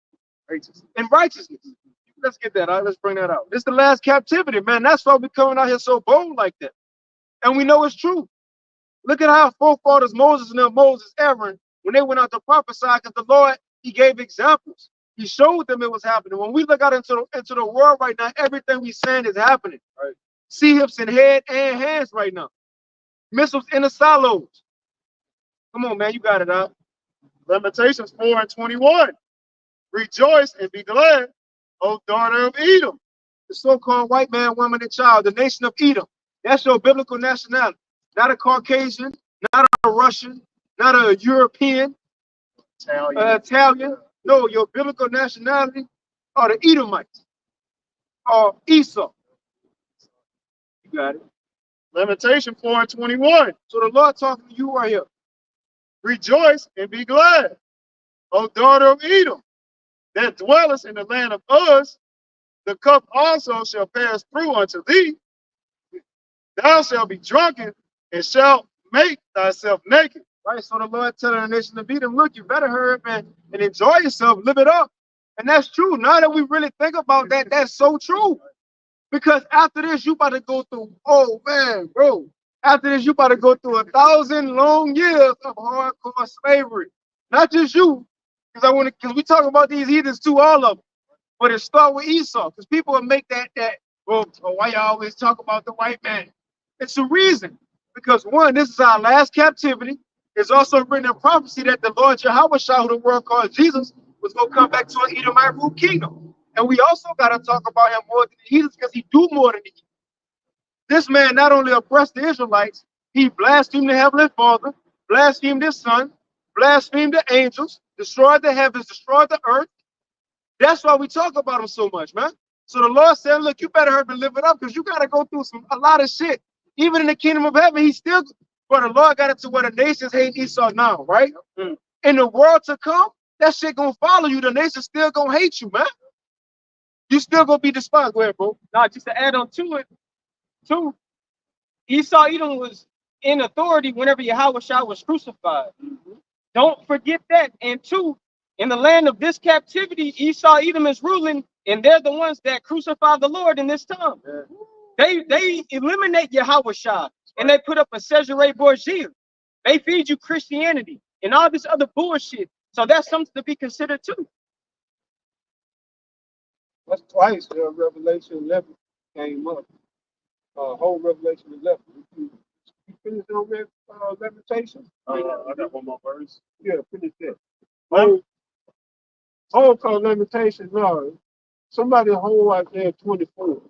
in righteousness. Let's get that out. Let's bring that out. This is the last captivity, man. That's why we coming out here so bold like that. And we know it's true. Look at how forefathers Moses and Moses, Aaron, when they went out to prophesy, because the Lord, he gave examples. He showed them it was happening. When we look out into the world right now, everything we saying is happening. Right. See hips and head and hands right now. Missiles in the silos. Come on, man. You got it out. Lamentations 4 and 21. Rejoice and be glad, O daughter of Edom. The so-called white man, woman, and child, the nation of Edom. That's your biblical nationality. Not a Caucasian, not a Russian, not a European, Italian. No, your biblical nationality are the Edomites, or Esau. You got it. Lamentation 4 and 21. So the Lord talking to you right here. Rejoice and be glad, O daughter of Edom, that dwellest in the land of Uz. The cup also shall pass through unto thee. Thou shalt be drunken and shalt make thyself naked. Right, so the Lord telling the nation of Edom, look, you better hurry up and enjoy yourself, live it up. And that's true. Now that we really think about that, that's so true. Because after this, you about to go through, oh man, bro. After this, you about to go through 1,000 long years of hardcore slavery. Not just you, because we talk about these heathens too, all of them. But it start with Esau, because people will make that, well, why you always talk about the white man? It's a reason. Because one, this is our last captivity. It's also written in prophecy that the Lord Yahweh, who the world called Jesus, was going to come back to an Edomite rule kingdom. And we also got to talk about him more than the heathens, because he do more than the heathens. This man not only oppressed the Israelites, he blasphemed the Heavenly Father, blasphemed his Son, blasphemed the angels, destroyed the heavens, destroyed the earth. That's why we talk about him so much, man. So the Lord said, look, you better hurry and live it up, because you got to go through a lot of shit. Even in the kingdom of heaven, he still, but the Lord got it to where the nations hate Esau now, right? In the world to come, that shit gonna follow you. The nations still gonna hate you, man. You still gonna be despised. Go ahead, bro. Now, just to add on to it, too, Esau Edom was in authority whenever Yahweh was crucified. Don't forget that. And two, in the land of this captivity, Esau Edom is ruling And they're the ones that crucify the Lord in this time. They eliminate Yahweh Shah and they put up a Cesare Borgia. They feed you Christianity and all this other bullshit. So that's something to be considered too. That's twice Revelation 11 came up. Whole Revelation 11. You finished on that Lamentation? I got one more verse. Yeah, finish that. Whole called Lamentation. No, somebody hold out there 24.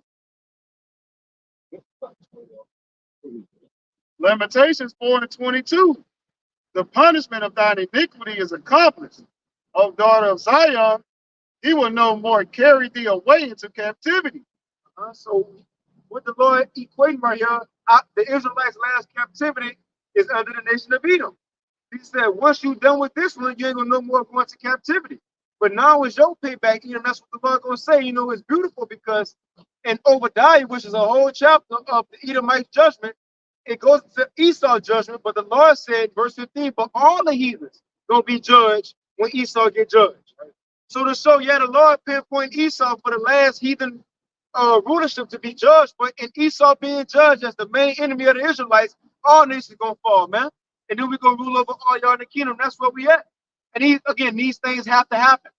Lamentations 4:22. The punishment of thine iniquity is accomplished. O daughter of Zion, he will no more carry thee away into captivity. So what the Lord equating right here, the Israelites' last captivity is under the nation of Edom. He said, once you're done with this one, you ain't gonna no more go into captivity. But now it's your payback, Edom. That's what the Lord gonna say. You know, it's beautiful because in Obadiah, which is a whole chapter of the Edomite judgment, it goes to Esau judgment. But the Lord said, verse 15, but all the heathens gonna be judged when Esau get judged. Right? So to show, yeah, the Lord pinpoint Esau for the last heathen rulership to be judged, but in Esau being judged as the main enemy of the Israelites, all nations gonna fall, man. And then we gonna rule over all y'all in the kingdom. That's where we at. And these things have to happen.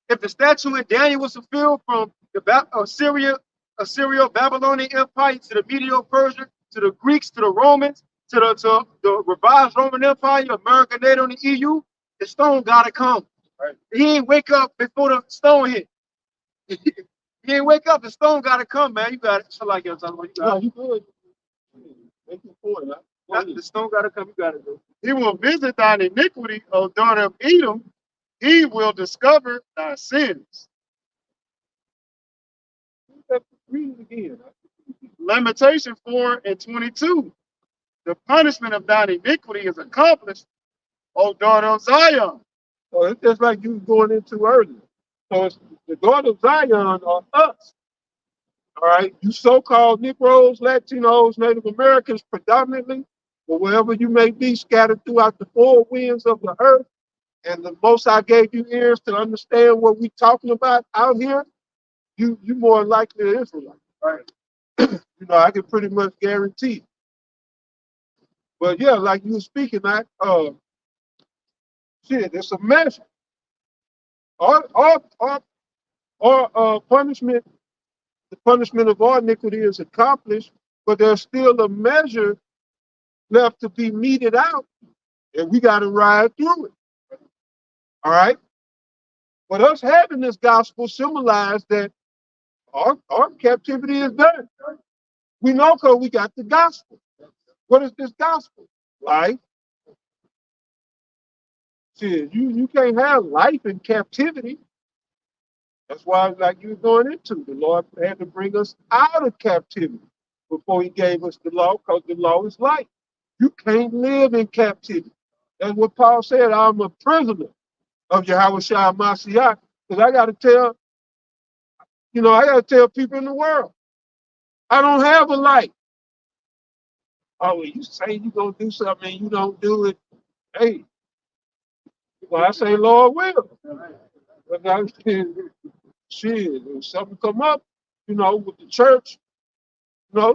If the statue in Daniel was fulfilled from the Assyria, Babylonian Empire to the Medo-Persian, to the Greeks, to the Romans, to the revived Roman Empire, America, NATO, and the EU, the stone gotta come. Right? He ain't wake up before the stone hit. He ain't wake up. The stone gotta come, man. You got it. So like you're talking about, you got it. You good. Make your point. The stone gotta come. You gotta go. He will visit thine iniquity, O daughter of Edom. He will discover thy sins. Read it again. Lamentation 4:22. The punishment of thine iniquity is accomplished, O daughter of Zion. So it's just like you was going into earlier. So it's the daughter of Zion are us. All right. You so-called Negroes, Latinos, Native Americans predominantly, or wherever you may be scattered throughout the four winds of the earth. And the most I gave you ears to understand what we're talking about out here, you more likely an Israelite. Right. I can pretty much guarantee. But yeah, like you were speaking, it's a measure. Our punishment, the punishment of our iniquity is accomplished, but there's still a measure left to be meted out, and we got to ride through it. All right? But us having this gospel symbolizes that our captivity is done. We know because we got the gospel. What is this gospel? Life. See, you can't have life in captivity. That's why, like you were going into, the Lord had to bring us out of captivity before he gave us the law, because the law is life. You can't live in captivity. That's what Paul said, I'm a prisoner of Yahweh Shai Mashiach. Because I got to tell people in the world, I don't have a life. Oh, well, you say you're going to do something and you don't do it. Hey, well, I say, Lord will. But I shit, if something come up, with the church,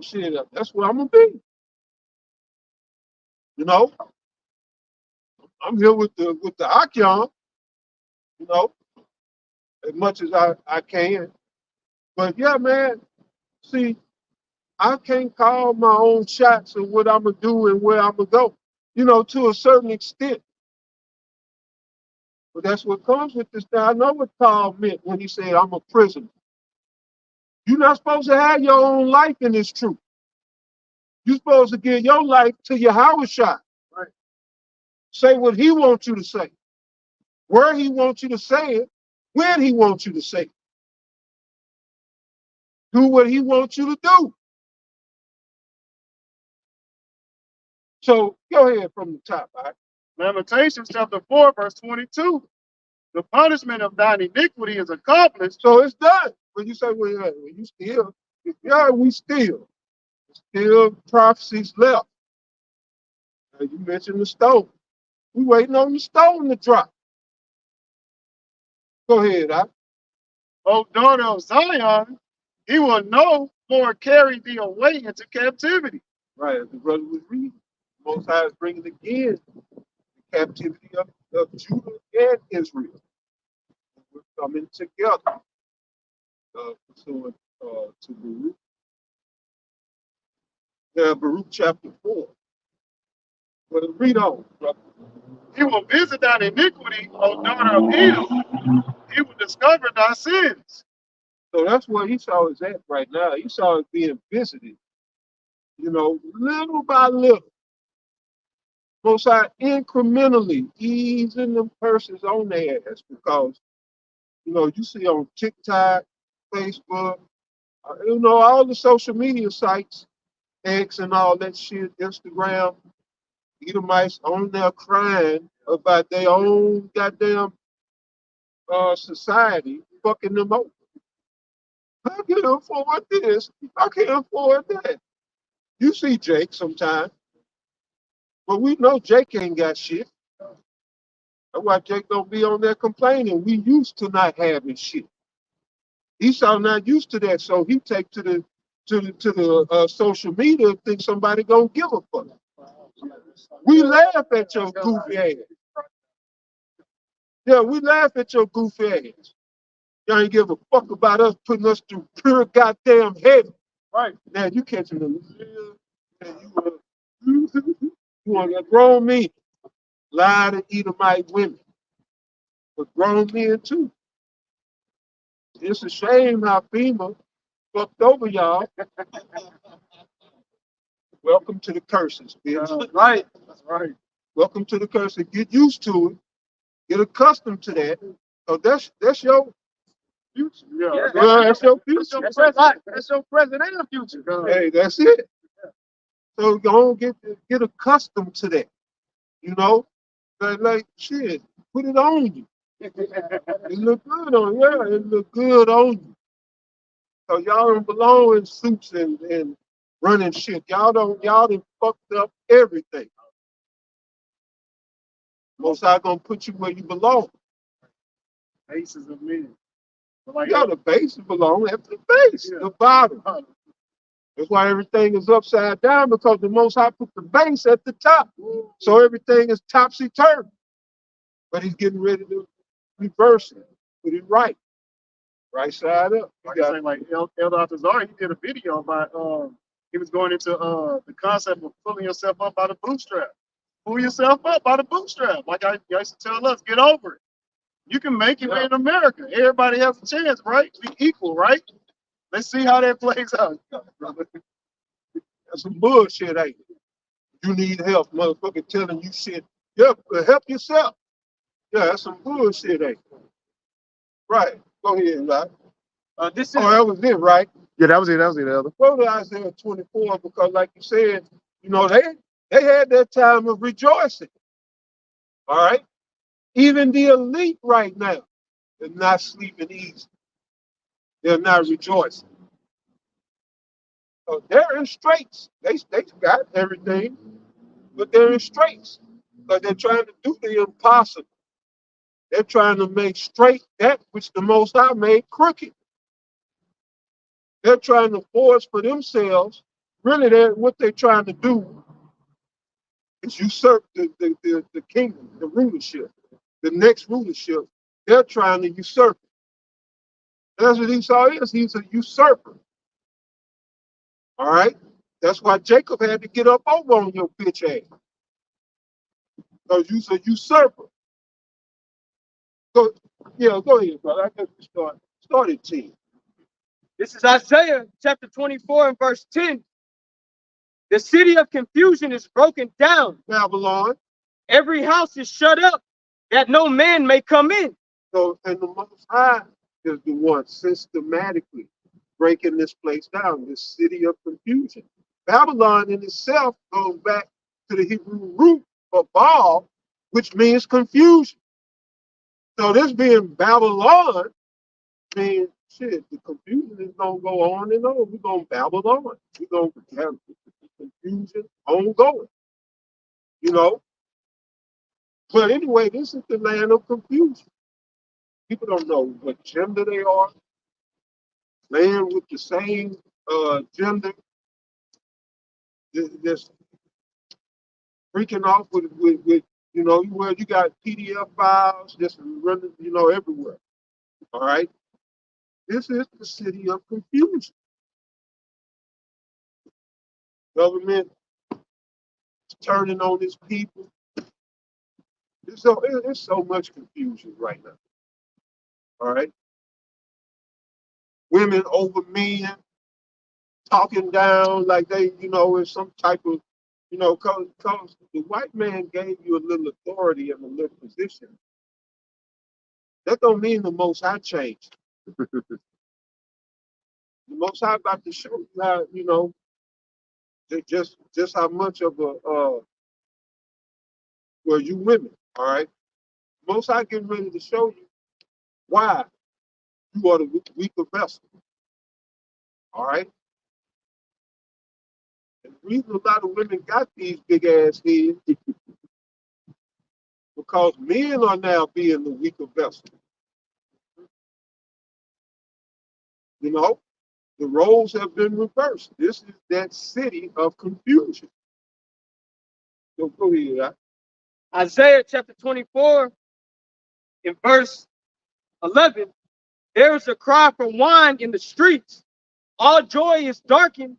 shit, that's where I'm going to be. I'm here with the Akyong, as much as I can. But yeah, man, see, I can't call my own shots of what I'm going to do and where I'm going to go, to a certain extent. But that's what comes with this thing. I know what Paul meant when he said, I'm a prisoner. You're not supposed to have your own life in this truth. You're supposed to give your life to Yahweh Shai. Right? Say what he wants you to say. Where he wants you to say it. When he wants you to say it. Do what he wants you to do. So go ahead from the top. All right? Lamentations chapter 4:22. The punishment of thine iniquity is accomplished. So it's done. When you say, well, you still, we still prophecies left. You mentioned the stone. We waiting on the stone to drop. Go ahead, O daughter of Zion, he will no more carry thee away into captivity. Right, as the brother was reading. Most High is bringing again the captivity of Judah and Israel. We're coming together, pursuant to Baruch. Baruch chapter 4. Well, read on, brother. He will visit thine iniquity, O daughter of Edom. He will discover thy sins. So that's where Esau is at right now. Esau is being visited, little by little. Most High incrementally easing them curses on their ass because, you see on TikTok, Facebook, all the social media sites, X and all that shit, Instagram, Edomites on there crying about their own goddamn society fucking them over. I can't afford this. I can't afford that. You see Jake sometime, but we know Jake ain't got shit. That's why Jake don't be on there complaining. We used to not having shit. Esau not used to that, so he take to the social media and think somebody gonna give a fuck. We laugh at your goofy ass. Yeah, we laugh at your goofy ass. Y'all ain't give a fuck about us putting us through pure goddamn heaven. Right. Now you catching the and you want to grown men, lie to Edomite women, but grown men too. It's a shame how FEMA fucked over y'all. Welcome to the curses, bitch. Right. That's right. Welcome to the curses. Get used to it. Get accustomed to that. So that's your future. Yeah. That's your future. That's your present and future. Hey, that's it. So don't get accustomed to that. Like shit, put it on you. It look good on you. Yeah, it look good on you. So y'all don't belong in suits and running shit. Y'all done fucked up everything. Most High gonna put you where you belong. Aces of men. Like, Yeah, the base belong at the base, the bottom. That's why everything is upside down because the Most High put the base at the top. So everything is topsy-turvy. But he's getting ready to reverse it, put it right side up. like Elder Altazar, he did a video about he was going into the concept of pulling yourself up by the bootstrap. Pull yourself up by the bootstrap. Like I used to tell us, get over it. You can make it in America. Everybody has a chance, right? Be equal, right? Let's see how that plays out. That's some bullshit, ain't it? You need help, motherfucker telling you shit. Yeah, help yourself. Yeah, that's some bullshit, ain't it? Right. Go ahead, right? That was it, right? Yeah, that was it, Elder. Go to Isaiah 24 because, like you said, they had their time of rejoicing. All right? Even the elite right now, they're not sleeping easy. They're not rejoicing. So they're in straits. They got everything, but they're in straits because they're trying to do the impossible. They're trying to make straight that which the Most High made crooked. They're trying to force for themselves. Really, what they're trying to do is usurp the kingdom, the rulership, the next rulership. They're trying to usurp it. That's what Esau is. He's a usurper. All right? That's why Jacob had to get up over on your bitch ass. Because you're a usurper. Go ahead, brother. I guess we started 10. This is Isaiah chapter 24 and verse 10. The city of confusion is broken down. Babylon. Every house is shut up that no man may come in. So, and the Most High is the one systematically breaking this place down, this city of confusion. Babylon in itself goes back to the Hebrew root of Baal, which means confusion. So this being Babylon means shit, the confusion is gonna go on and on. We're gonna babble on. We're gonna have confusion ongoing. But anyway, this is the land of confusion. People don't know what gender they are. laying with the same gender, just freaking off with where you got PDF files just running, everywhere. All right. This is the city of confusion. Government is turning on its people. There's so much confusion right now. All right. Women over men, talking down like they, in some type of, cause the white man gave you a little authority and a little position. That don't mean the Most High changed. The Most High about to show you how, just how much of a, well, you women, all right? Most High getting ready to show you why you are the weaker vessel, all right? And the reason a lot of women got these big ass heads because men are now being the weaker vessel. You know, the roles have been reversed. This is that city of confusion. So go ahead. Isaiah chapter 24 in verse 11, there is a cry for wine in the streets. All joy is darkened.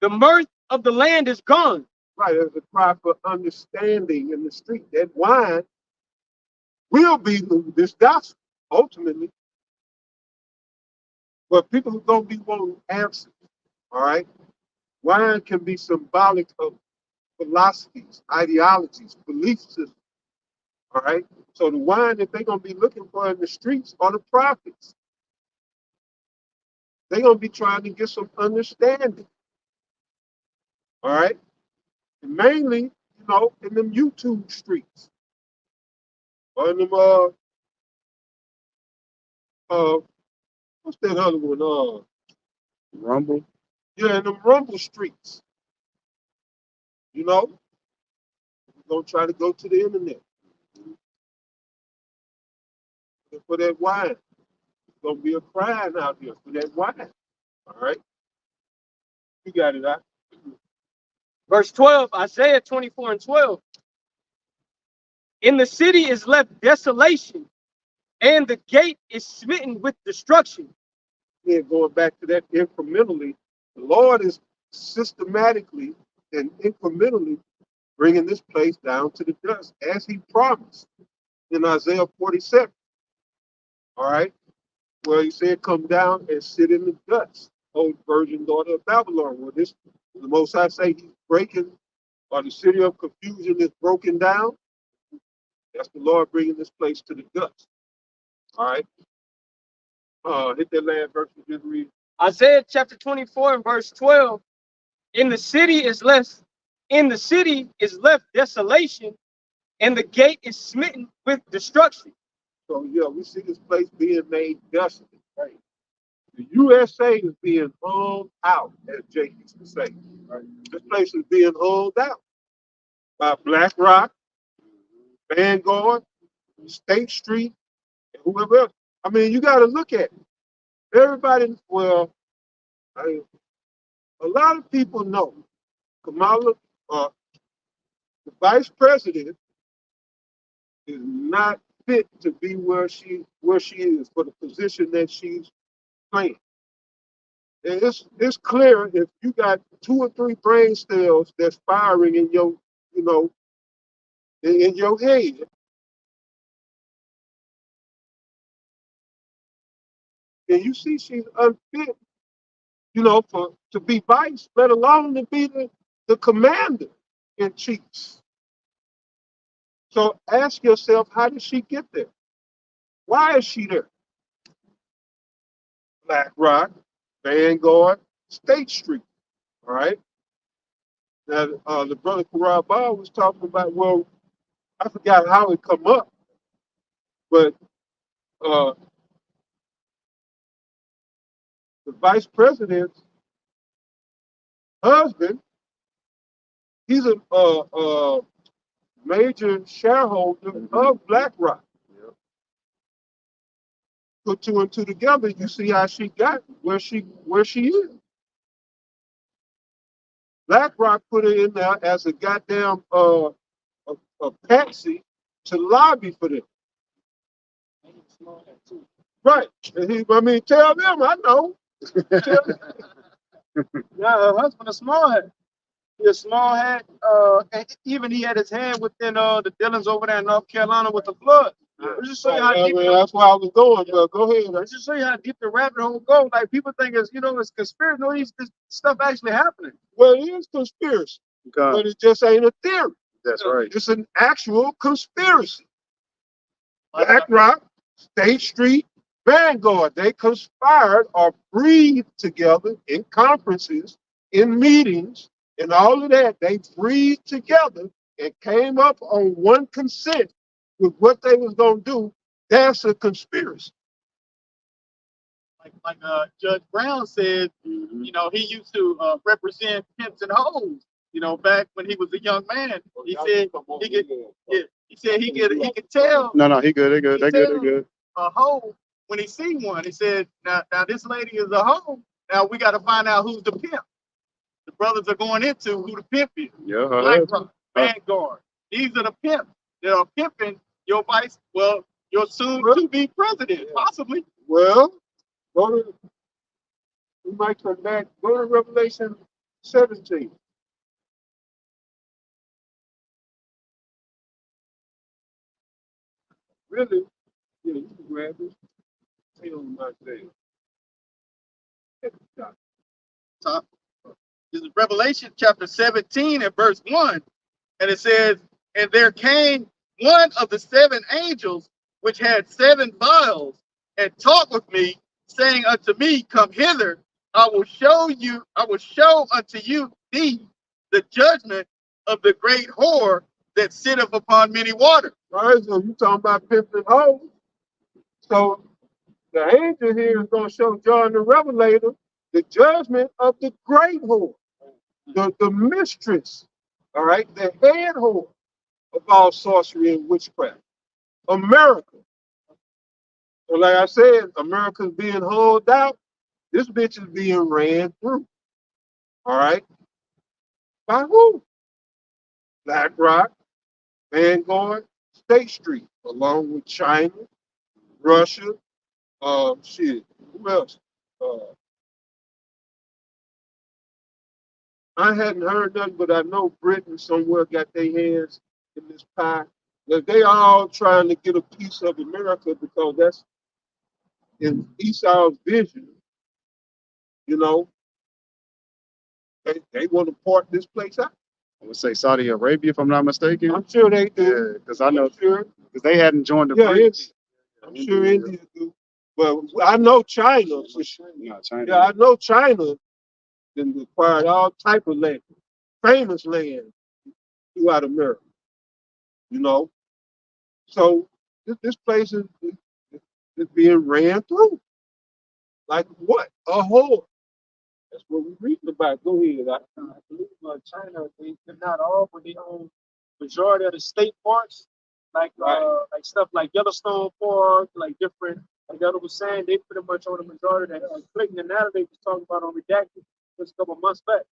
The mirth of the land is gone. Right, there's a cry for understanding in the street. That wine will be this gospel, ultimately. But people are going to be wanting answers, all right? Wine can be symbolic of philosophies, ideologies, belief systems, all right? So the wine that they're going to be looking for in the streets are the prophets. They're going to be trying to get some understanding, all right? And mainly, in them YouTube streets, or in them, what's that other one? Rumble. Yeah, in them Rumble streets, we're going to try to go to the internet for that wine. It's going to be a crying out here for that wine, all right? You got it, out. Verse 12, Isaiah 24 and 12. In the city is left desolation, and the gate is smitten with destruction. Again, going back to that incrementally, the Lord is systematically and incrementally bringing this place down to the dust, as he promised in Isaiah 47, all right? Where he said, come down and sit in the dust, O virgin daughter of Babylon. Well, this, the Most High say he's breaking, or the city of confusion is broken down. That's the Lord bringing this place to the dust. All right. Hit that last verse and just read. Isaiah chapter 24 and verse 12. In the city is left desolation, and the gate is smitten with destruction. So yeah, we see this place being made desolate. Right. The USA is being hung out, as Jake used to say. Right. This place is being hung out by BlackRock, Vanguard, State Street, and whoever else. I mean, you got to look at it. Everybody, well, a lot of people know Kamala, the vice president, is not fit to be where she is for the position that she's playing. And it's clear if you got 2 or 3 brain cells that's firing in your, in your head, and you see she's unfit, to be vice, let alone to be the commander in chief. So ask yourself, how did she get there? Why is she there? BlackRock, Vanguard, State Street. All right. Now, the brother Karabah was talking about, well, I forgot how it come up, but the vice president's husband, he's a major shareholder of BlackRock. put two and two together, you see how she got where she is. BlackRock put her in there as a goddamn a patsy to lobby for them. Right. And I mean, tell them, I know. Tell them. Yeah, her husband a small hat. He a small hat. And even he had his hand within the dealings over there in North Carolina with the flood. Let's just show you how deep. That's where I was going, but go ahead. Let's just show you how deep the rabbit hole goes. Like people think it's it's conspiracy. No, this stuff actually happening. Well, it is conspiracy, but it just ain't a theory. That's right. It's an actual conspiracy. BlackRock, State Street, Vanguard, they conspired or breathed together in conferences, in meetings, and all of that. They breathed together and came up on one consent with what they was going to do. That's a conspiracy. Like Judge Brown said, you know, he used to represent pimps and hoes. You know, back when he was a young man, he said he could. Yeah, he said he could tell. No, he good. They good. They good. They good. A hoe when he see one. He said, now this lady is a hoe. Now we got to find out who's the pimp. The brothers are going into who the pimp is. Yeah. BlackRock, Vanguard. These are the pimps that are pimping your vice. Well, your soon-to-be president, possibly. Well, we might come back. Go to Revelation 17. Really? Yeah, you can grab it. Stay on my thing. Top. This is Revelation chapter 17 and verse 1. And it says, and there came one of the seven angels which had seven vials and talked with me, saying unto me, come hither, I will show unto you the judgment of the great whore that sitteth upon many waters. All right, so you talking about pimps and hoes. So the angel here is going to show John the Revelator the judgment of the great whore, the mistress, all right, the head whore of all sorcery and witchcraft, America. So like I said, America's being hauled out. This bitch is being ran through. All right? By who? BlackRock, Vanguard, State Street, along with China, Russia, shit. Who else? I hadn't heard nothing, but I know Britain somewhere got their hands in this pie. They all trying to get a piece of America because that's in Esau's vision. You know, they want to part this place out. I would say Saudi Arabia, if I'm not mistaken. I'm sure they do. Yeah, because I know because they hadn't joined the yeah, BRICS. I'm sure India do. But I know China for sure. Yeah, China. Yeah, I know China then acquired all type of land, famous land throughout America. You know, so this place is being ran through. Like what? A whore. That's what we're reading about. Go ahead. I believe China, they're not all, but they own majority of the state parks, like like stuff like Yellowstone Park, like different. Like the other was saying, they pretty much own the majority of that. Like Clinton and Natalie was talking about on Redacted just a couple months back.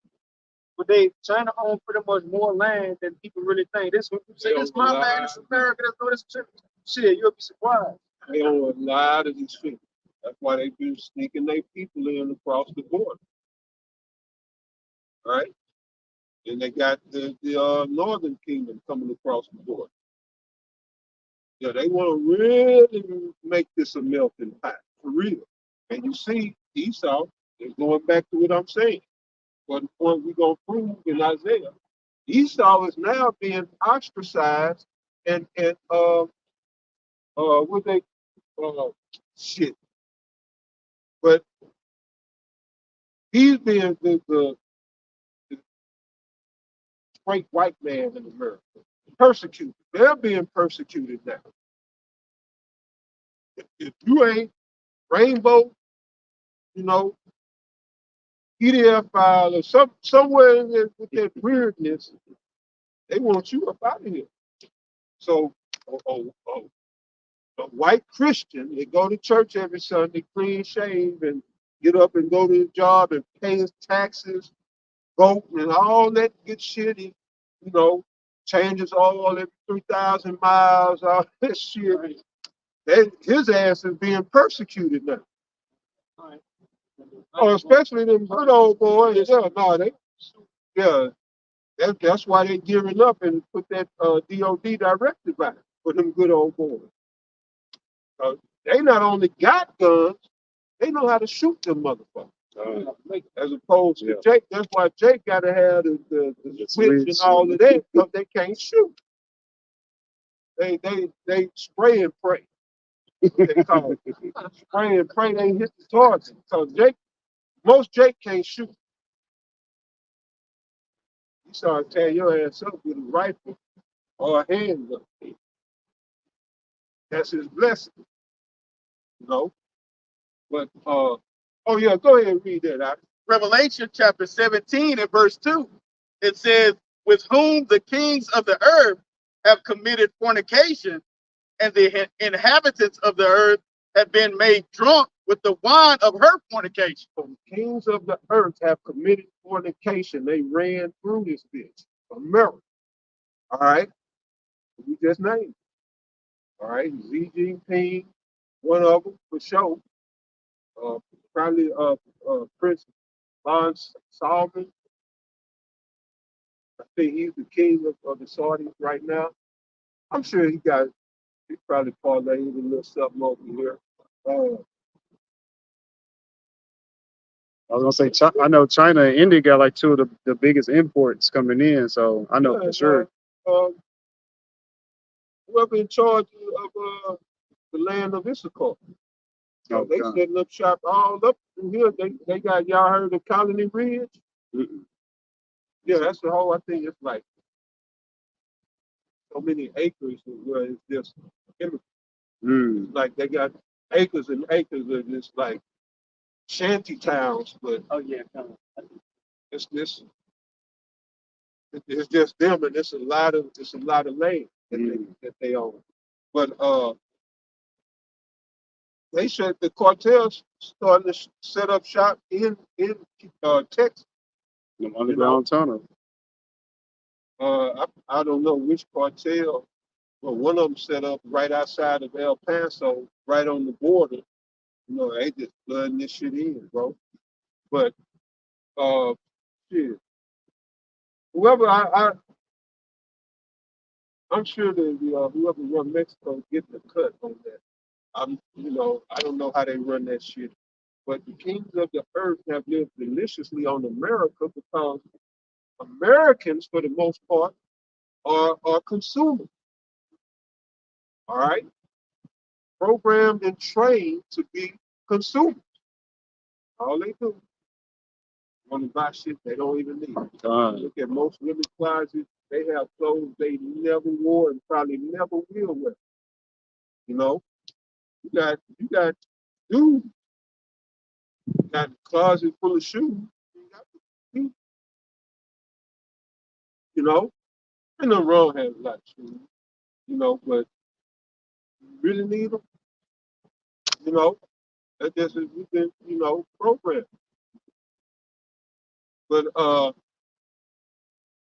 But China owns pretty much more land than people really think. This when you say this my land, this America, that's no this shit. You'll be surprised. They own a lot of these things. That's why they've been sneaking their people in across the border. Right? And they got the Northern Kingdom coming across the border. Yeah, they want to really make this a melting pot, for real. And you see, Esau is going back to what I'm saying. What the point we're going to prove in Isaiah. Esau is now being ostracized and what they, shit. But he's being the great white man in America. Persecuted. They're being persecuted now. If you ain't rainbow, you know, EDF or somewhere with that weirdness, they want you up out of here. So, a white Christian, they go to church every Sunday, clean shave, and get up and go to the job and pay his taxes, vote, and all that good shit. He, you know, changes all every 3,000 miles, all that shit. Right. His ass is being persecuted now. Oh, especially them good old boys. Yeah, no, yeah, that's why they gearing up and put that DOD directive out for them good old boys. Uh, they not only got guns, they know how to shoot them motherfuckers. As opposed to Jake, that's why Jake got to have the switch and all of that because they can't shoot. They spray and pray. They call it. Spray and pray they hit the target. So most Jake can't shoot. He started tearing your ass up with a rifle or a handgun. That's his blessing, you know. But oh yeah, go ahead and read that out. Revelation chapter 17 and verse 2. It says, with whom the kings of the earth have committed fornication, and the inhabitants of the earth have been made drunk with the wine of her fornication. So the kings of the earth have committed fornication. They ran through this bitch. America. All right. We just named. All right. Xi Jinping, one of them for sure. Probably Prince Bon Salman. I think he's the king of the Saudis right now. I'm sure he probably parlayed a little something over here. I was gonna say, I know China and India got like two of the biggest imports coming in, so I know for sure. Whoever in charge of the land of Issachar, they setting up shop all up through here. They got, y'all heard of Colony Ridge? Mm-mm. Yeah, that's the whole. I think it's like so many acres where it's just like they got acres and acres of just like shanty towns, but it's this. It's just them, and it's a lot of land that they own. But they said the cartels starting to set up shop in Texas. Them underground tunnel. I don't know which cartel, but one of them set up right outside of El Paso, right on the border. You know, they just flooding this shit in, bro. But shit, whoever I'm sure that whoever run Mexico getting a cut on that. I don't know how they run that shit. But the kings of the earth have lived deliciously on America because Americans, for the most part, are consumers. All right, programmed and trained to be consumers. All they do want to buy shit they don't even need. Look at most women's closets; they have clothes they never wore and probably never will wear. You know, you got dudes got a closet full of shoes. You know, ain't nothing wrong having a lot of shoes. You know, but you really need them. You know, that just is we've been, programmed. But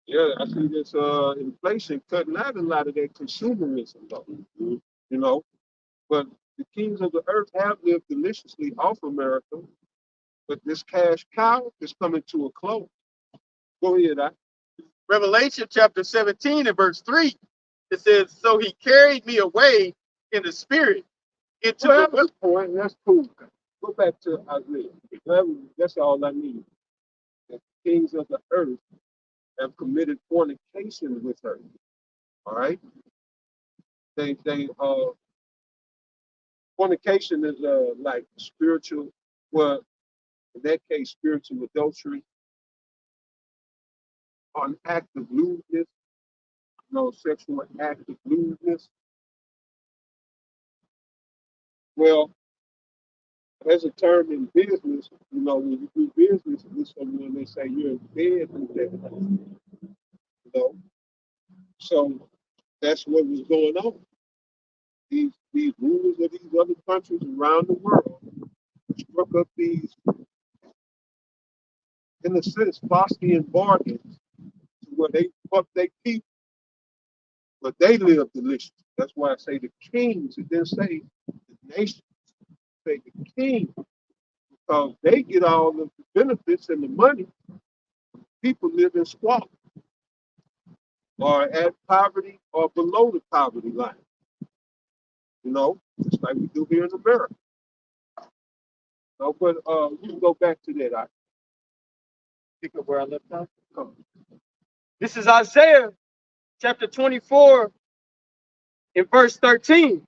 yeah, I see this inflation cutting out a lot of that consumerism though. You know, but the kings of the earth have lived deliciously off America, but this cash cow is coming to a close. Go ahead, Revelation chapter 17 and verse 3. It says, so he carried me away in the spirit into well, the point. That's cool. Go back to Isaiah. That's all I need. The kings of the earth have committed fornication with her. All right. They fornication is like spiritual, well, in that case, spiritual adultery, an act of lewdness, sexual act of lewdness. Well, as a term in business, when you do business with someone, they say you're in bed with that, So that's what was going on. these rulers of these other countries around the world struck up these, in a sense, Faustian bargains to where they fuck their people, but they live delicious. That's why I say the kings. It didn't say the nation. Say the king, because they get all of the benefits and the money. People live in squalor or at poverty or below the poverty line. You know, just like we do here in America. So, but we can go back to that. I Pick up where I left off. This is Isaiah chapter 24 in verse 13.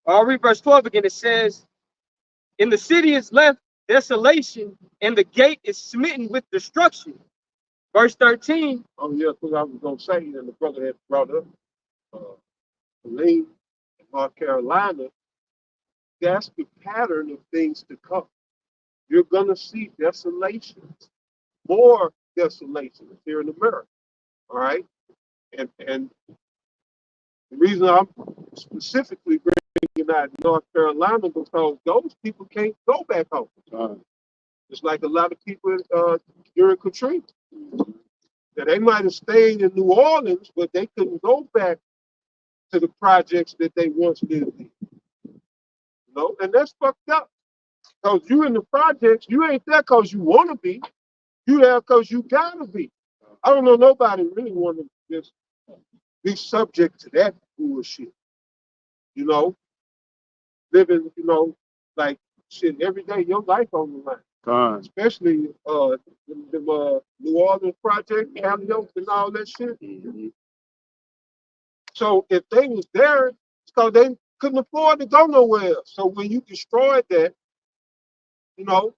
I'll read verse 12 again. It says, "In the city is left desolation, and the gate is smitten with destruction." Verse 13. Oh yeah, because I was gonna say, and the brother had brought up Helene in North Carolina. That's the pattern of things to come. You're gonna see desolations, more desolations here in America. All right, and the reason I'm specifically bringing out North Carolina because those people can't go back home. It's like a lot of people during Katrina. That they might have stayed in New Orleans, but they couldn't go back to the projects that they once lived in. You know, and that's fucked up. Because you in the projects, you ain't there because you want to be. You there because you gotta be. I don't know nobody really want to just be subject to that bullshit. You know, living, like shit every day, your life on the line. Especially the New Orleans project, Calliope and all that shit. So if they was there, it's because they couldn't afford to go nowhere else. So when you destroyed that, you know,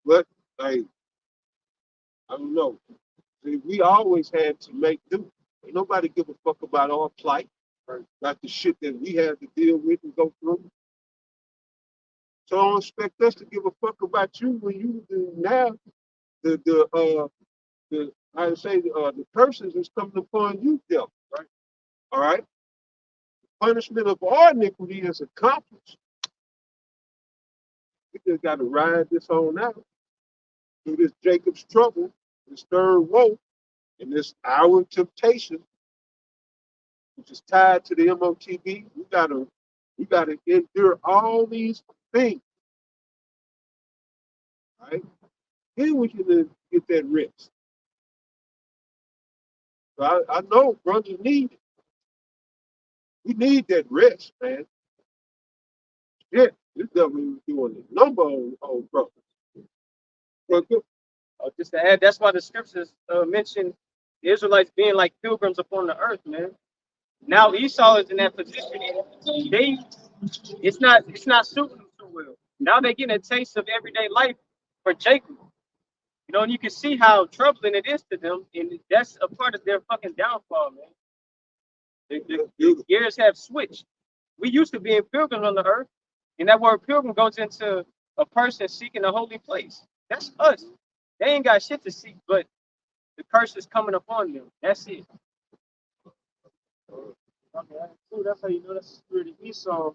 but like I don't know. See, we always had to make do. Ain't nobody give a fuck about our plight, or about the shit that we had to deal with and go through. So don't expect us to give a fuck about you when you do now. The I say the curses is coming upon you, devil. Right? All right. Punishment of our iniquity is accomplished. We just got to ride this on out through this Jacob's trouble, this third woe, and this hour of temptation, which is tied to the MOTB. We gotta endure all these things, right? Then we can get that rest. So I know brothers need it. We need that rest, man. Yeah, this devil was doing a number on brothers. But Just to add, that's why the scriptures mention the Israelites being like pilgrims upon the earth, man. Now Esau is in that position, and it's not suiting them too well. Now they're getting a taste of everyday life for Jacob. You know, and you can see how troubling it is to them, and that's a part of their fucking downfall, man. The gears have switched. We used to be in pilgrims on the earth, and that word pilgrim goes into a person seeking a holy place. That's us. They ain't got shit to seek, but the curse is coming upon them. That's it. Okay, that's how you know that's the spirit of Esau.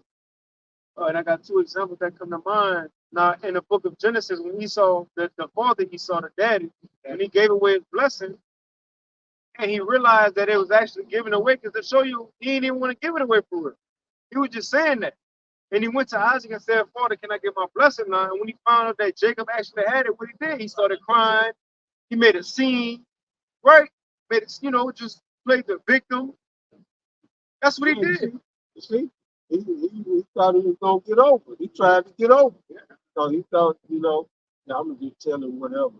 And I got two examples that come to mind. Now, in the book of Genesis, when Esau, the father Esau, the daddy, when he gave away his blessing, and he realized that it was actually given away, because to show you, he didn't even want to give it away for real. He was just saying that. And he went to Isaac and said, Father, can I get my blessing now? And when he found out that Jacob actually had it, what he did, he started crying. He made a scene, right? Made it, just played the victim. That's what he did. You see, he thought he was gonna get over. He tried to get over. So he thought, I'm gonna just tell him whatever,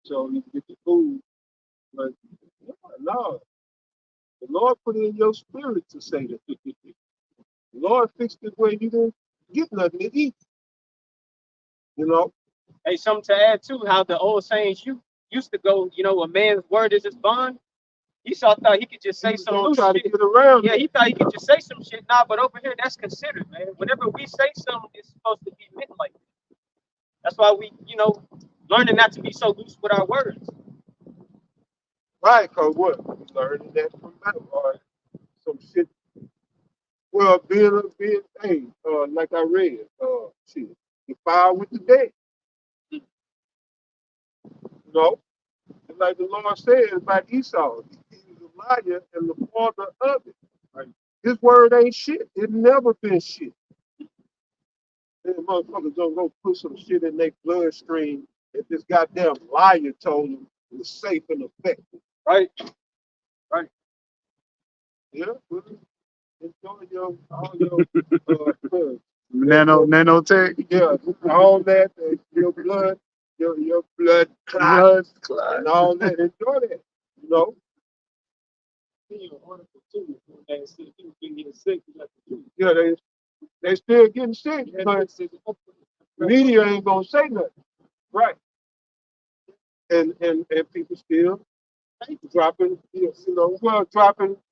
so he can get the food. But no, the Lord put it in your spirit to say that. The Lord fixed it where you didn't get nothing to eat. You know. Hey, something to add too, how the old saints you used to go, a man's word is his bond. Esau thought he could just say some loose try shit. to get around Yeah, it. he thought he could just say some shit. Nah, but over here, that's considered, man. Whenever we say something, it's supposed to be meant like that. That's why we, learning not to be so loose with our words. Right, cause what? We learned that from that or some shit Well, hey, like I read, shit, the fire with the dead. You know, and like the Lord said about Esau, he was a liar and the father of it. Right? His word ain't shit. It never been shit. And motherfuckers don't go put some shit in their bloodstream if this goddamn liar told them it was safe and effective. Right. Right. Yeah, well, enjoy all your nanotech. yeah, all that, your blood, your blood clot, and all that. Enjoy that, you know. Yeah, they still getting sick, but media ain't gonna say nothing, right? And people still dropping,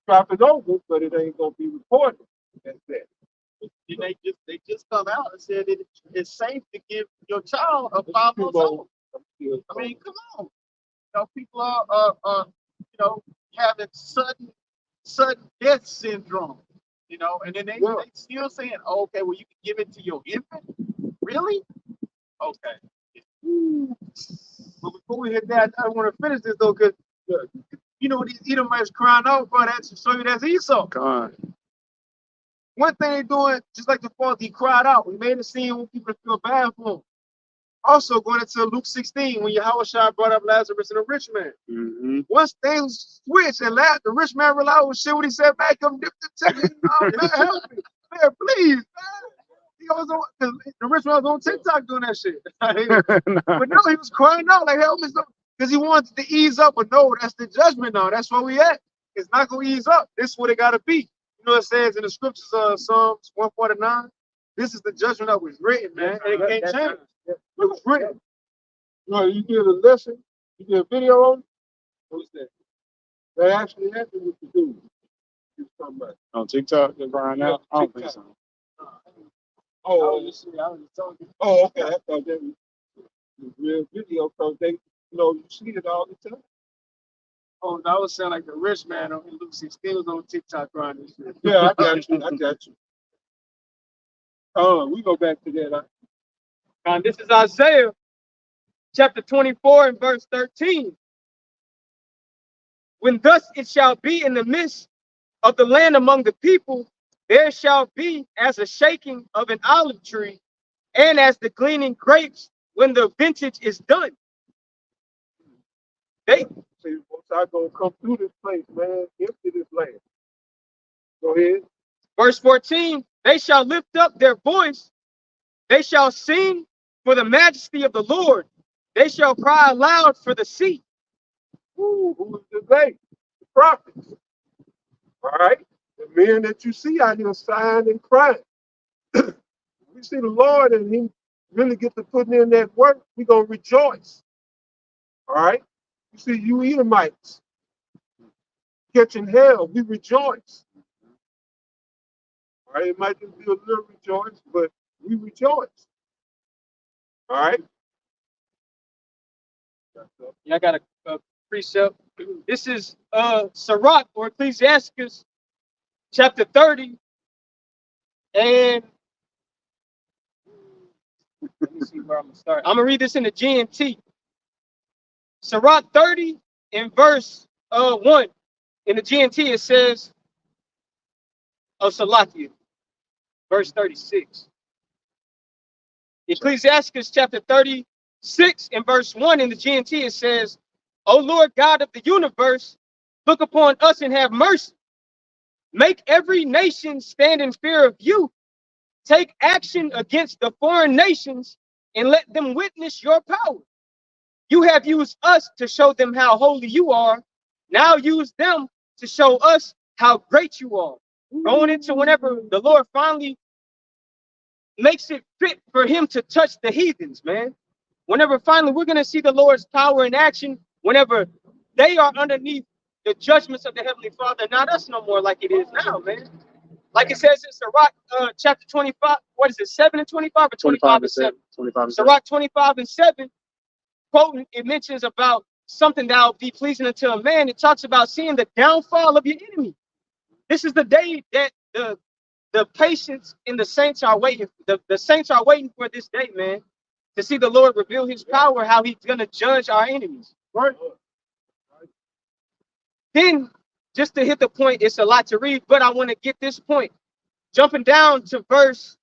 dropping over, but it ain't gonna be reported. That's that. They just come out and said it's safe to give your child a 5 months old. I mean, come on. People are having sudden death syndrome. And then they still saying, oh, okay, well, you can give it to your infant. Really? Okay. But before we hit that, I want to finish this though, because these Edomites crying out, bro, that should show you that's Esau. God. One thing they doing, just like the father, he cried out. He made a scene when people feel bad for him. Also, going into Luke 16, when Yahushua brought up Lazarus and the rich man. Mm-hmm. Once things switched and the rich man realized, oh shit, what he said back, come dip the ticket. Oh, man, help me. Man, please, man. He was on, the rich man was on TikTok doing that shit. But no, he was crying out, like, help me. Because he wanted to ease up, but no, that's the judgment now. That's where we at. It's not going to ease up. This is what it got to be. It says in the scriptures of Psalms 149, this is the judgment that was written, man. And it can't change. It was written. You did a lesson, you did a video on it. What's that? They actually happened with the dude. On TikTok, they're crying out. I don't think so. Oh, okay. I thought that was real video because they, you see it all the time. Oh, that was sound like the rich man on Luke 16 was on TikTok crying this shit. Yeah, I got you. Oh, we go back to that. And this is Isaiah chapter 24 and verse 13. When thus it shall be in the midst of the land among the people, there shall be as a shaking of an olive tree, and as the gleaning grapes when the vintage is done. See, once I gonna come through this place, man, empty this land. Go ahead. Verse 14, they shall lift up their voice, they shall sing for the majesty of the Lord, they shall cry aloud for the sea. Who is they? The prophets. All right? The men that you see out here sighing and crying. We see the Lord and he really get to putting in that work, we're going to rejoice. All right? You see, you Edomites catching hell, we rejoice. All right? It might just be a little rejoice, but we rejoice. All right? Yeah, I got a precept. This is Sirach or Ecclesiasticus chapter 30. And let me see where I'm gonna start. I'm gonna read this in the GMT. Sirach 30 in verse 1. In the GMT it says, Salakia, verse 36. Ecclesiasticus chapter 36 and verse 1 in the GMT it says, O Lord God of the universe, look upon us and have mercy. Make every nation stand in fear of you. Take action against the foreign nations and let them witness your power. You have used us to show them how holy you are. Now use them to show us how great you are. Going into whenever the Lord finally makes it fit for him to touch the heathens, man. Whenever finally we're going to see the Lord's power in action, whenever they are underneath the judgments of the Heavenly Father, not us no more like it is now, man. Like it says in Sirach chapter 25, what is it, 7 and 25 or 25 and 7? 25 Sirach 25 and 7, quoting, it mentions about something that will be pleasing unto a man. It talks about seeing the downfall of your enemy. This is the day that the the patience in the saints are waiting. The saints are waiting for this day, man, to see the Lord reveal his power, how he's going to judge our enemies. Right. Then, just to hit the point, it's a lot to read, but I want to get this point. Jumping down to verse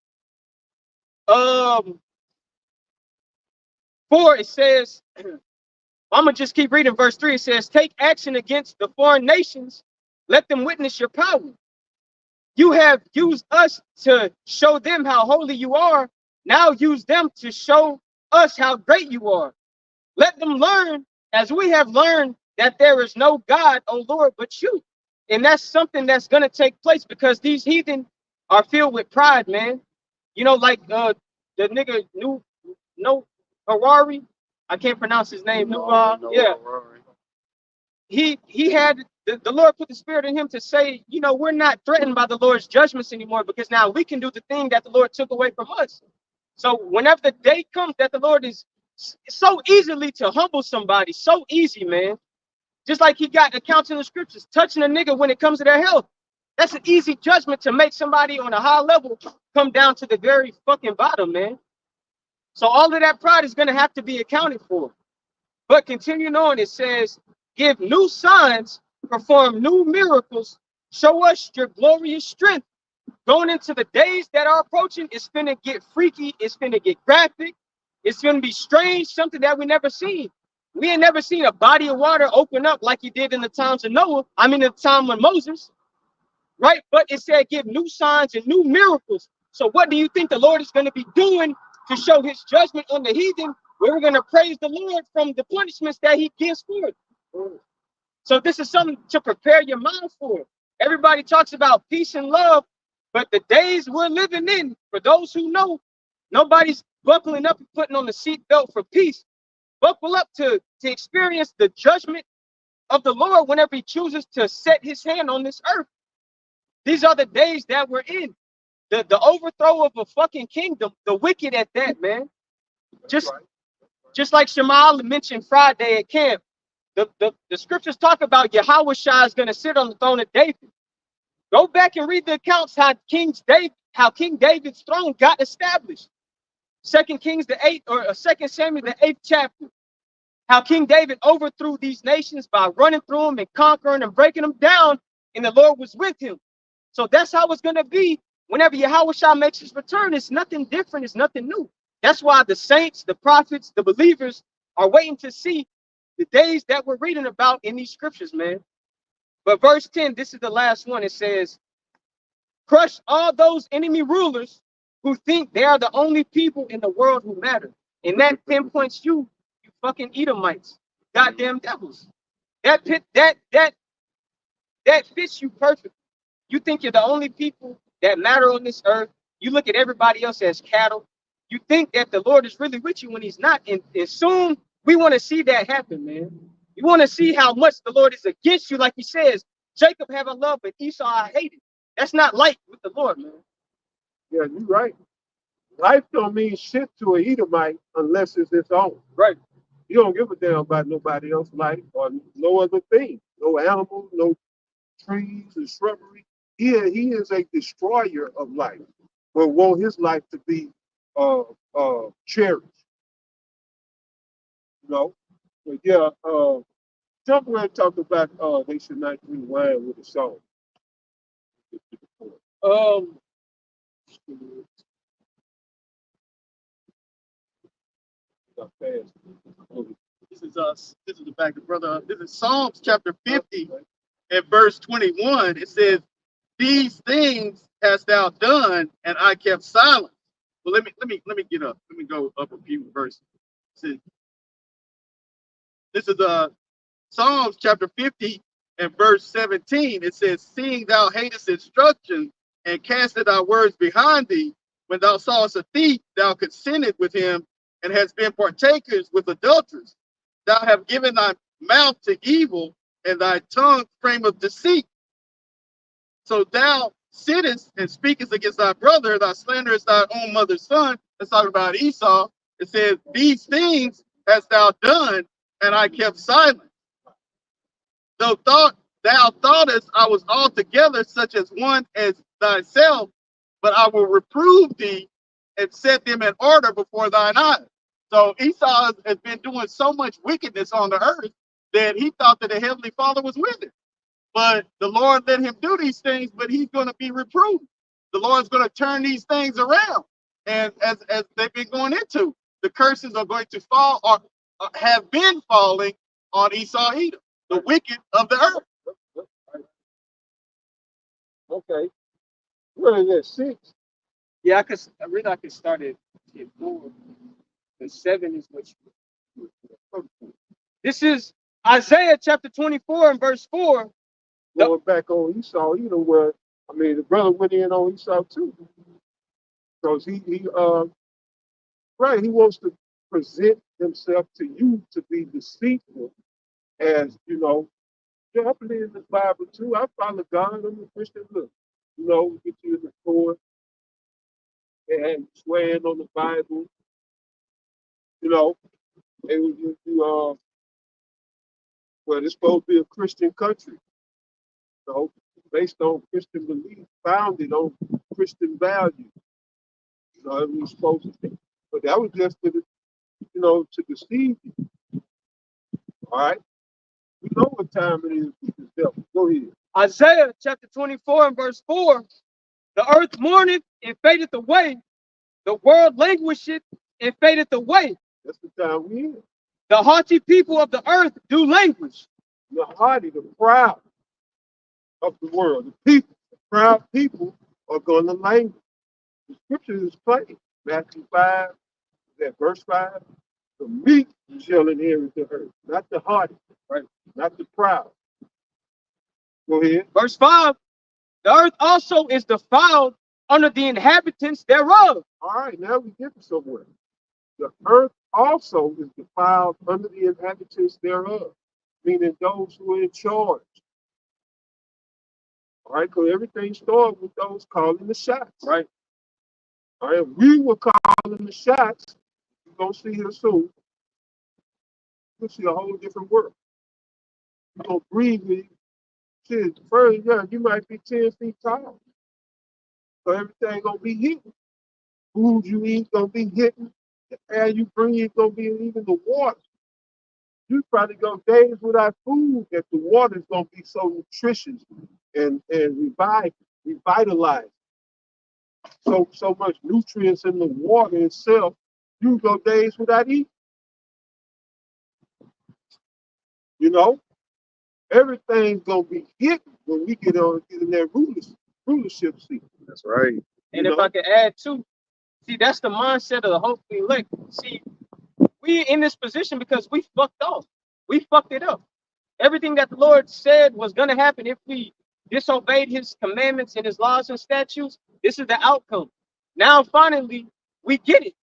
4, it says, I'm going to just keep reading verse 3. It says, take action against the foreign nations. Let them witness your power. You have used us to show them how holy you are. Now use them to show us how great you are. Let them learn, as we have learned, that there is no God, O Lord, but you. And that's something that's going to take place because these heathen are filled with pride, man. You know, like the nigga, no Harari. I can't pronounce his name. Yeah. He had the Lord put the spirit in him to say, you know, we're not threatened by the Lord's judgments anymore because now we can do the thing that the Lord took away from us. So whenever the day comes that the Lord is so easily to humble somebody, so easy, man. Just like he got accounts in the scriptures, touching a nigga when it comes to their health. That's an easy judgment to make somebody on a high level come down to the very fucking bottom, man. So all of that pride is going to have to be accounted for. But continuing on, it says, give new signs, perform new miracles, show us your glorious strength. Going into the days that are approaching, it's finna get freaky, it's finna get graphic, it's gonna be strange, something that we never seen. We ain't never seen a body of water open up like he did in the times of Noah. I mean, in the time of Moses, right? But it said give new signs and new miracles. So what do you think the Lord is going to be doing to show his judgment on the heathen? We're going to praise the Lord from the punishments that he gives for it. So this is something to prepare your mind for. Everybody talks about peace and love, but the days we're living in, for those who know, nobody's buckling up and putting on the seatbelt for peace. Buckle up to experience the judgment of the Lord whenever he chooses to set his hand on this earth. These are the days that we're in. The overthrow of a fucking kingdom, the wicked at that, man. Just like Shamal mentioned Friday at camp, the scriptures talk about Yahweh Shai is going to sit on the throne of David. Go back and read the accounts how King David's throne got established. 2 Kings the 8th or 2 Samuel the 8th chapter. How King David overthrew these nations by running through them and conquering and breaking them down, and the Lord was with him. So that's how it's going to be whenever Yahweh Shai makes his return. It's nothing different. It's nothing new. That's why the saints, the prophets, the believers are waiting to see the days that we're reading about in these scriptures, man. But verse 10, this is the last one. It says, crush all those enemy rulers who think they are the only people in the world who matter. And that pinpoints you fucking Edomites, goddamn devils. That fits you perfectly. You think you're the only people that matter on this earth. You look at everybody else as cattle. You think that the Lord is really with you when he's not. And soon we want to see that happen, man. You want to see how much the Lord is against you. Like he says, Jacob have I loved, but Esau I hated. That's not light with the Lord, man. Yeah, you're right. Life don't mean shit to an Edomite unless it's its own. Right. You don't give a damn about nobody else's life or no other thing. No animals, no trees and shrubbery. He is a destroyer of life, but want his life to be cherished. You know? But yeah, jump around and talk about they should not drink wine with a song. This is the back of brother. This is Psalms chapter 50 and verse 21. It says, these things hast thou done, and I kept silent. Well, let me get up. Let me go up a few verses. This is Psalms chapter 50 and verse 17. It says, seeing thou hatest instruction and castest thy words behind thee, when thou sawest a thief, thou consented with him, and hast been partakers with adulterers. Thou have given thy mouth to evil, and thy tongue frame of deceit. So thou sittest and speakest against thy brother, thou slanderest thy own mother's son. Let's talk about Esau. It says, these things hast thou done, and I kept silent. Thou thoughtest I was altogether such as one as thyself, but I will reprove thee and set them in order before thine eyes. So Esau has been doing so much wickedness on the earth that he thought that the Heavenly Father was with him. But the Lord let him do these things, but he's going to be reproved. The Lord's going to turn these things around. And as they've been going into, the curses are going to fall or have been falling on Esau Edom, the wicked of the earth. Okay. Where is that? 6? Yeah, I could start at 4. The 7 is what you. This is Isaiah chapter 24 and verse 4. Going back on Esau, where, I mean, the brother went in on Esau too. Because right, he wants to present himself to you to be deceitful as, yeah, I believe in the Bible too. I follow God. I'm a Christian. Look, get you in the court and swearing on the Bible. And well, it's supposed to be a Christian country, based on Christian beliefs, founded on Christian values. It was supposed to be. But that was just to deceive you. All right? We know what time it is with the devil. Go ahead. Isaiah chapter 24 and verse 4. The earth mourneth and fadeth away. The world languisheth and fadeth away. That's the time we in. The haughty people of the earth do languish. The haughty, the proud of the world, the proud people are going to languish. The scripture is plain. Matthew 5, that verse 5. The meek shall inherit the earth, not the haughty, right? Not the proud. Go ahead. Verse 5. The earth also is defiled under the inhabitants thereof. All right, now we get to somewhere. The earth also is defiled under the inhabitants thereof, meaning those who are in charge. All right, because everything starts with those calling the shots, right? All right, we were calling the shots. You're going to see here soon. You'll see a whole different world. You're going to breathe with shit. First, yeah, you might be 10 feet tall. So everything going to be hitting. Food you eat going to be hitting. The air you breathe going to be even the water. You probably go days without food if the water is going to be so nutritious and revitalized. So much nutrients in the water itself, you go days without eating. Everything's gonna be hidden when we get in that rulership seat. That's right. And if I could add too, see, that's the mindset of the hopefully elect. See, we in this position because we fucked off. We fucked it up. Everything that the Lord said was gonna happen if we disobeyed his commandments and his laws and statutes, this is the outcome. Now finally we get it.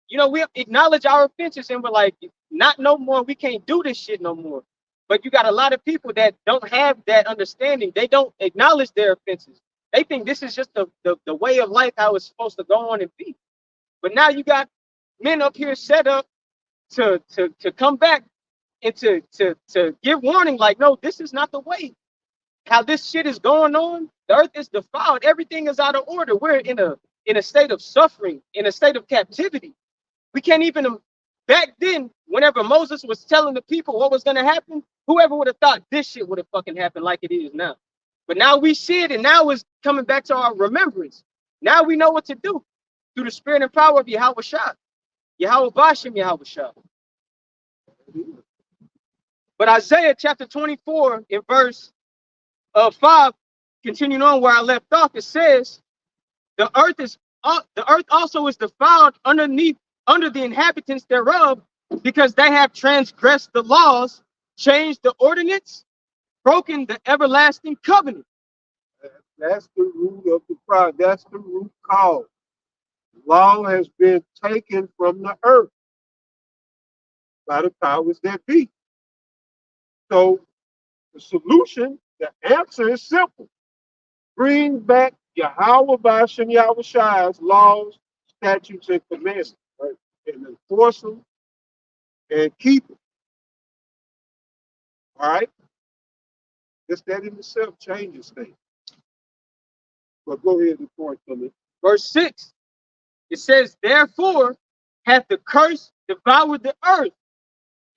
We acknowledge our offenses and we're like, not no more, we can't do this shit no more. But you got a lot of people that don't have that understanding. They don't acknowledge their offenses. They think this is just the way of life, how it's supposed to go on and be. But now you got men up here set up to come back and to give warning, like, no, this is not the way. How this shit is going on, the earth is defiled. Everything is out of order. We're in a state of suffering, in a state of captivity. We can't even, back then, whenever Moses was telling the people what was going to happen, whoever would have thought this shit would have fucking happened like it is now. But now we see it, and now it's coming back to our remembrance. Now we know what to do through the spirit and power of Yahweh Shah. Yahweh Bashim, Yahweh Shah. But Isaiah chapter 24 in verse 5, continuing on where I left off, it says, the earth also is defiled under the inhabitants thereof, because they have transgressed the laws, changed the ordinance, broken the everlasting covenant. That's the root of the problem. That's the root cause. Law has been taken from the earth by the powers that be. So the solution, the answer is simple. Bring back Yahweh Bashim Yahweh Shai's laws, statutes, and commandments, right? And enforce them and keep them. All right? Just that in itself changes things. But go ahead and point to me. Verse 6, it says, therefore hath the curse devoured the earth,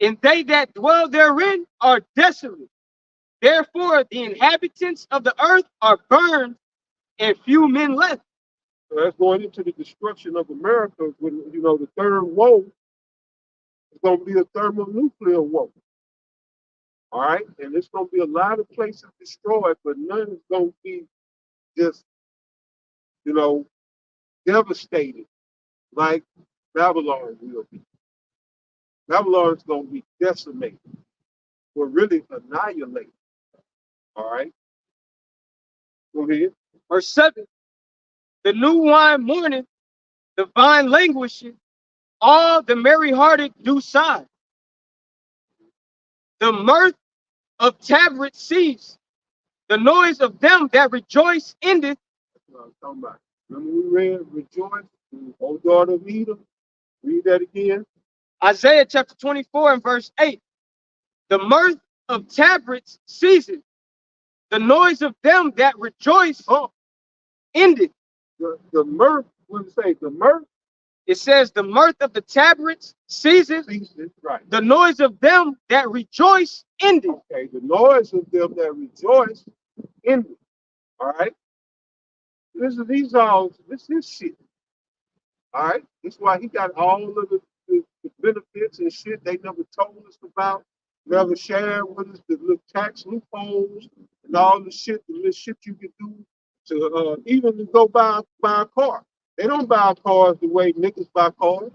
and they that dwell therein are desolate. Therefore the inhabitants of the earth are burned, and few men left. So that's going into the destruction of America. When the third woe is going to be a thermonuclear woe. All right, and it's going to be a lot of places destroyed, but none is going to be just devastated like Babylon will be. Babylon is going to be decimated, or really annihilated. All right, go ahead. Verse 7, the new wine mourneth, the vine languisheth, all the merry-hearted do sigh. The mirth of tabrets cease, the noise of them that rejoice endeth. That's what I'm talking about. Remember we read Rejoice, O daughter of Edom? Read that again. Isaiah chapter 24 and verse 8. The mirth of tabrets ceaseth, the noise of them that rejoice ended. The mirth, what does it say? The mirth? It says the mirth of the tabrets ceaseth, right. the noise of them that rejoice ended. Okay, the noise of them that rejoice ended. All right. This is shit. All right. That's why he got all of the benefits and shit they never told us about, never shared with us, the little tax loopholes and all the little shit you can do to even to go buy a car. They don't buy cars the way niggas buy cars.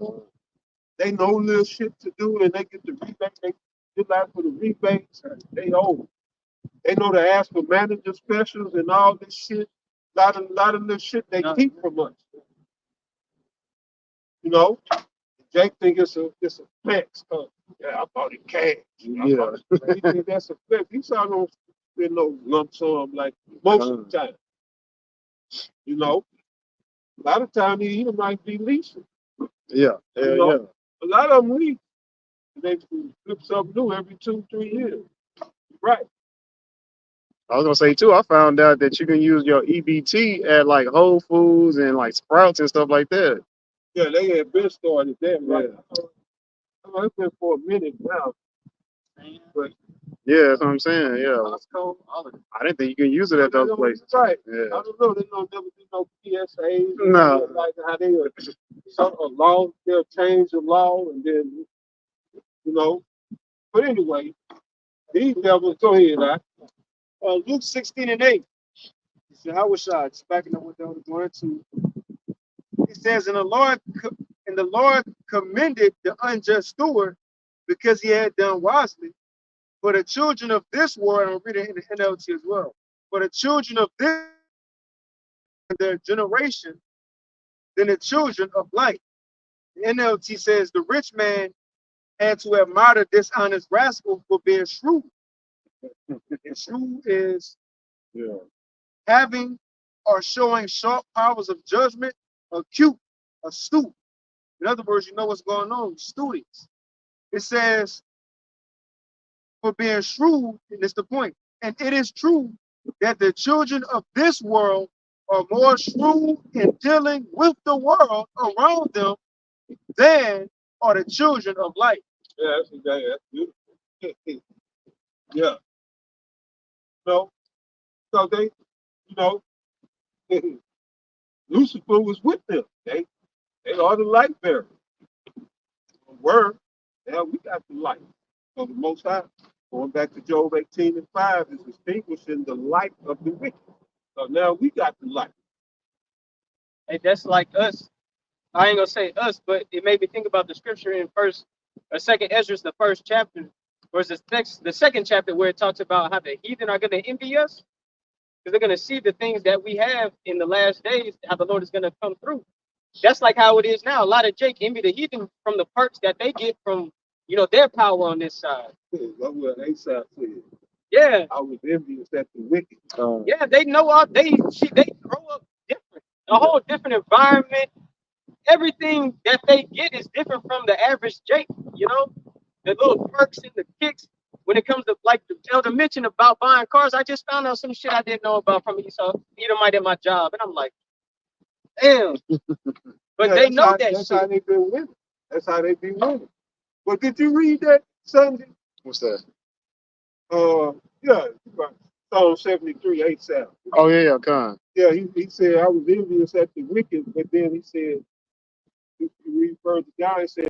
They know little shit to do and they get the rebate. They get out for the rebates. They owe. They know to ask for manager specials and all this shit. A lot of little shit they keep from us. Jake think it's a flex. Yeah, I bought it cash. Yeah. He think that's a flex. He saw don't spend no lump sum like most of the time. A lot of times he might be leasing. Yeah. A lot of them lease. They flip something new every 2-3 years. Right. I was gonna say too, I found out that you can use your EBT at like Whole Foods and like Sprouts and stuff like that. Yeah, they had been started there, right? Yeah. It's been for a minute now. But yeah, that's what I'm saying. Yeah. I didn't think you can use it at those places. Right. Yeah. I don't know. They don't never do no PSAs. No. Like how they were a law, they'll change the law and then But anyway, these devils, go ahead, right? Luke 16 and 8. He said, how was I? Just backing up what they were going to. It says, and the Lord commended the unjust steward because he had done wisely. For the children of this world, I'm reading in the NLT as well. For the children of this their generation, than the children of light. The NLT says the rich man had to admire the dishonest rascal for being shrewd. And shrewd is having or showing sharp powers of judgment, acute, astute. In other words, you know what's going on, students. It says for being shrewd, and it's the point. And it is true that the children of this world are more shrewd in dealing with the world around them than are the children of light. Yeah, that's beautiful. Yeah. So they, Lucifer was with them. They are the light bearers. Word. Now we got the light. So the Most High, going back to Job 18 and 5, is distinguishing the light of the wicked. So now we got the light. Hey, that's like us. I ain't gonna say us, but it made me think about the scripture in second Ezra, the first chapter, versus the second chapter where it talks about how the heathen are gonna envy us because they're gonna see the things that we have in the last days, how the Lord is gonna come through. That's like how it is now. A lot of Jake envy the heathen from the perks that they get from their power on this side. That's what Asaph said. Yeah. I was envious at the wicked. Yeah, they know they grow up different, a whole different environment. Everything that they get is different from the average Jake, the little perks and the kicks. When it comes to like the elder mentioned about buying cars, I just found out some shit I didn't know about from Esau, Edomite at my job. And I'm like, Damn. But Yeah, they know that that's how shit. they been winning. That's how they be winning. But did you read that Sunday? What's that? Yeah, right. Psalm 73, 8 7. Oh yeah, Con. Yeah, he said, I was envious at the wicked, but then he said, you read further down, he said,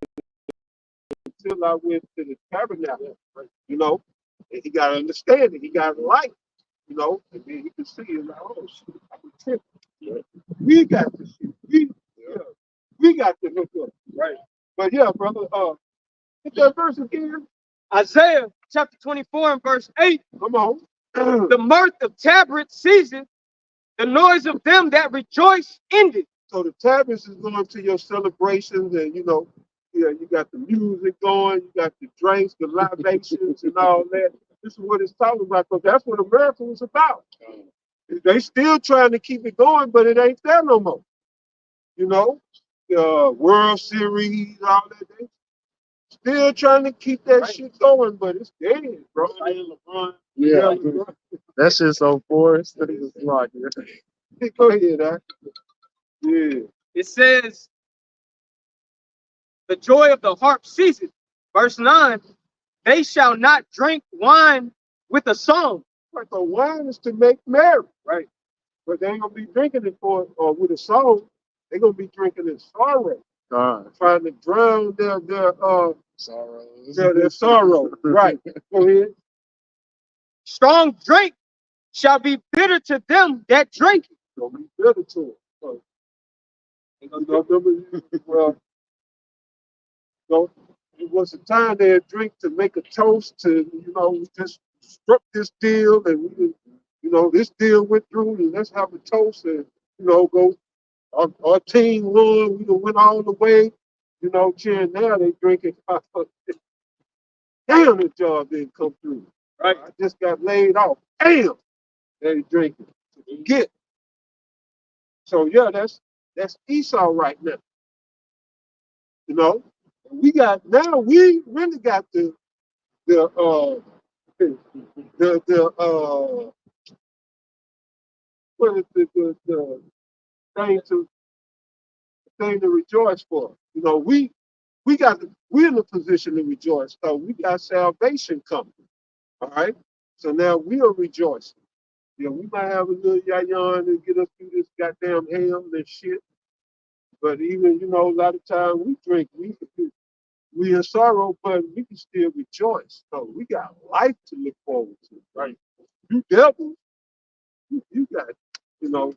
until I went to the tabernacle, you know, and he got understanding, he got light, you know, and then he could see it like, oh shit, I can trip. Yeah. We got the shit. We got the hook up. Right. But yeah, brother, hit that verse again. Isaiah chapter 24 and verse 8. Come on. The mirth of Tabret ceaseth, the noise of them that rejoice ended. So the tablets is going to your celebrations, and you know, yeah, you got the music going, you got the drinks, the libations, and all that. This is what it's talking about, because that's what America was about. They still trying to keep it going, but it ain't there no more. You know, World Series, all that. They still trying to keep that shit going, but it's dead, bro. Yeah, LeBron. that shit's so forced. Like, Go ahead, huh? Yeah. It says, the joy of the harp ceaseth. Verse 9, they shall not drink wine with a song. Like the wine is to make merry, right? But they ain't gonna be drinking it for or with a song. They're gonna be drinking it sorrow, God, trying to drown sorrows. their sorrow. Right. Go ahead. Strong drink shall be bitter to them that drink it. Gonna be bitter to it. So, you know, remember, well, you know, it was a time they'd drink to make a toast to, you know, we just struck this deal and we, you know, this deal went through and let's have a toast and, you know, go, our team won, we went all the way, you know, cheering. Now they drinking. Damn, the job didn't come through. Right. I just got laid off. Damn, they drinking. Forget. So yeah, that's Esau right now. You know, we really got the what is the thing to rejoice for. You know, we're in a position to rejoice. So we got salvation coming. All right. So now we are rejoicing. You know, we might have a little yayan and get us through this goddamn hell and shit. But even, you know, a lot of times we drink, we in sorrow, but we can still rejoice. So we got life to look forward to, right? You devil, you got, you know,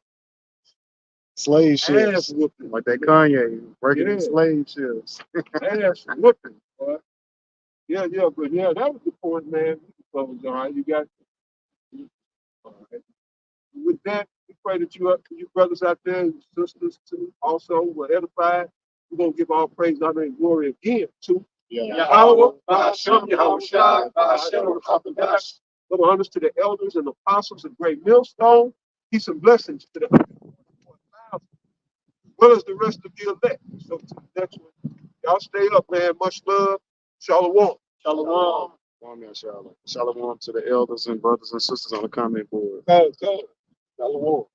Slave ships. ass whooping. Like that Kanye working in Yeah. slave ships. Ass whooping, boy. Yeah, but yeah, that was the point, man. All right, you got. All right. With that, we pray that you brothers out there and sisters too, also were edified. We're gonna give all praise, honor, and glory again to Yahweh, Hashem, Yahweh Shai, Hashem, Little honors to the elders and apostles of Great Millstone. Peace and blessings to the 144,000, as well as the rest of the elect. So to the next one, y'all stay up, man. Much love. Shalom. Shalom. Shalom to the elders and brothers and sisters on the comment board. Go. Shalom.